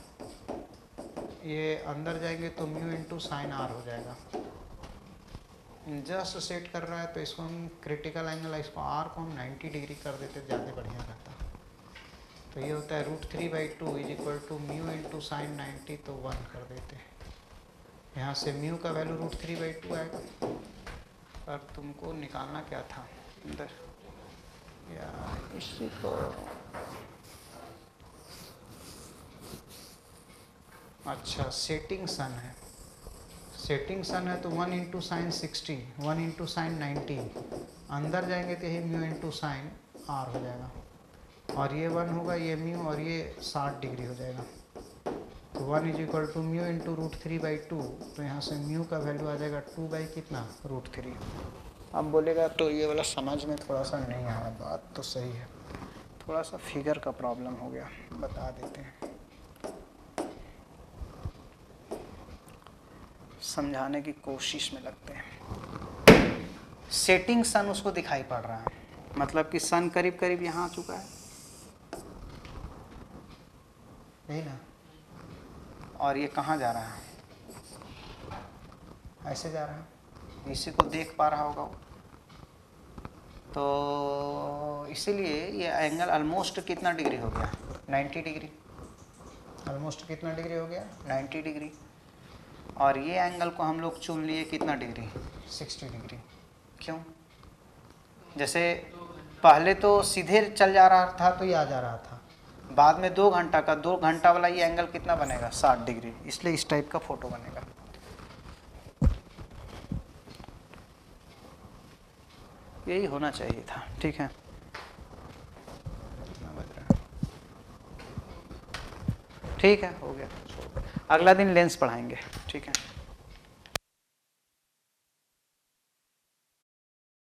ये अंदर जाएंगे तो म्यू इंटू साइन आर हो जाएगा। जस्ट सेट कर रहा है तो इसको हम क्रिटिकल एंगल, इसको आर को हम 90 डिग्री कर देते ज़्यादा बढ़िया रहता। तो ये होता है √3/2 is equal to mu into sine 90, तो 1 कर देते हैं। यहाँ से म्यू का वैल्यू √3/2 आएगा, पर तुमको निकालना क्या था अंदर या इसी को, अच्छा सेटिंग सन है, सेटिंग सन है तो 1 इंटू साइन 60, 1 इंटू साइन 90, अंदर जाएंगे तो ये म्यू इंटू साइन आर हो जाएगा, और ये 1 होगा, ये म्यू, और ये 60 डिग्री हो जाएगा। तो 1 is equal to mu into √3/2, तो यहाँ से म्यू का वैल्यू आ जाएगा 2 बाई कितना? √3। अब बोलेगा तो ये वाला समझ में थोड़ा सा नहीं आया, बात तो सही है, थोड़ा सा फिगर का प्रॉब्लम हो गया, बता देते हैं, समझाने की कोशिश में लगते हैं। सेटिंग सन उसको दिखाई पड़ रहा है, मतलब कि सन करीब करीब यहाँ आ चुका है, यही ना। और ये कहाँ जा रहा है, ऐसे जा रहा है, इसी को देख पा रहा होगा वो। तो इसीलिए ये एंगल ऑलमोस्ट कितना डिग्री हो गया, 90 डिग्री। ऑलमोस्ट कितना डिग्री हो गया, 90 डिग्री। और ये एंगल को हम लोग चुन लिए कितना डिग्री, 60 डिग्री। क्यों? जैसे पहले तो सीधे चल जा रहा था तो ये आ जा रहा था, बाद में 2 घंटा का, 2 घंटा वाला ये एंगल कितना बनेगा, 60 डिग्री। इसलिए इस टाइप का फोटो बनेगा। यही होना चाहिए था। ठीक है, ठीक है, हो गया। अगला दिन लेंस पढ़ाएंगे। ठीक है।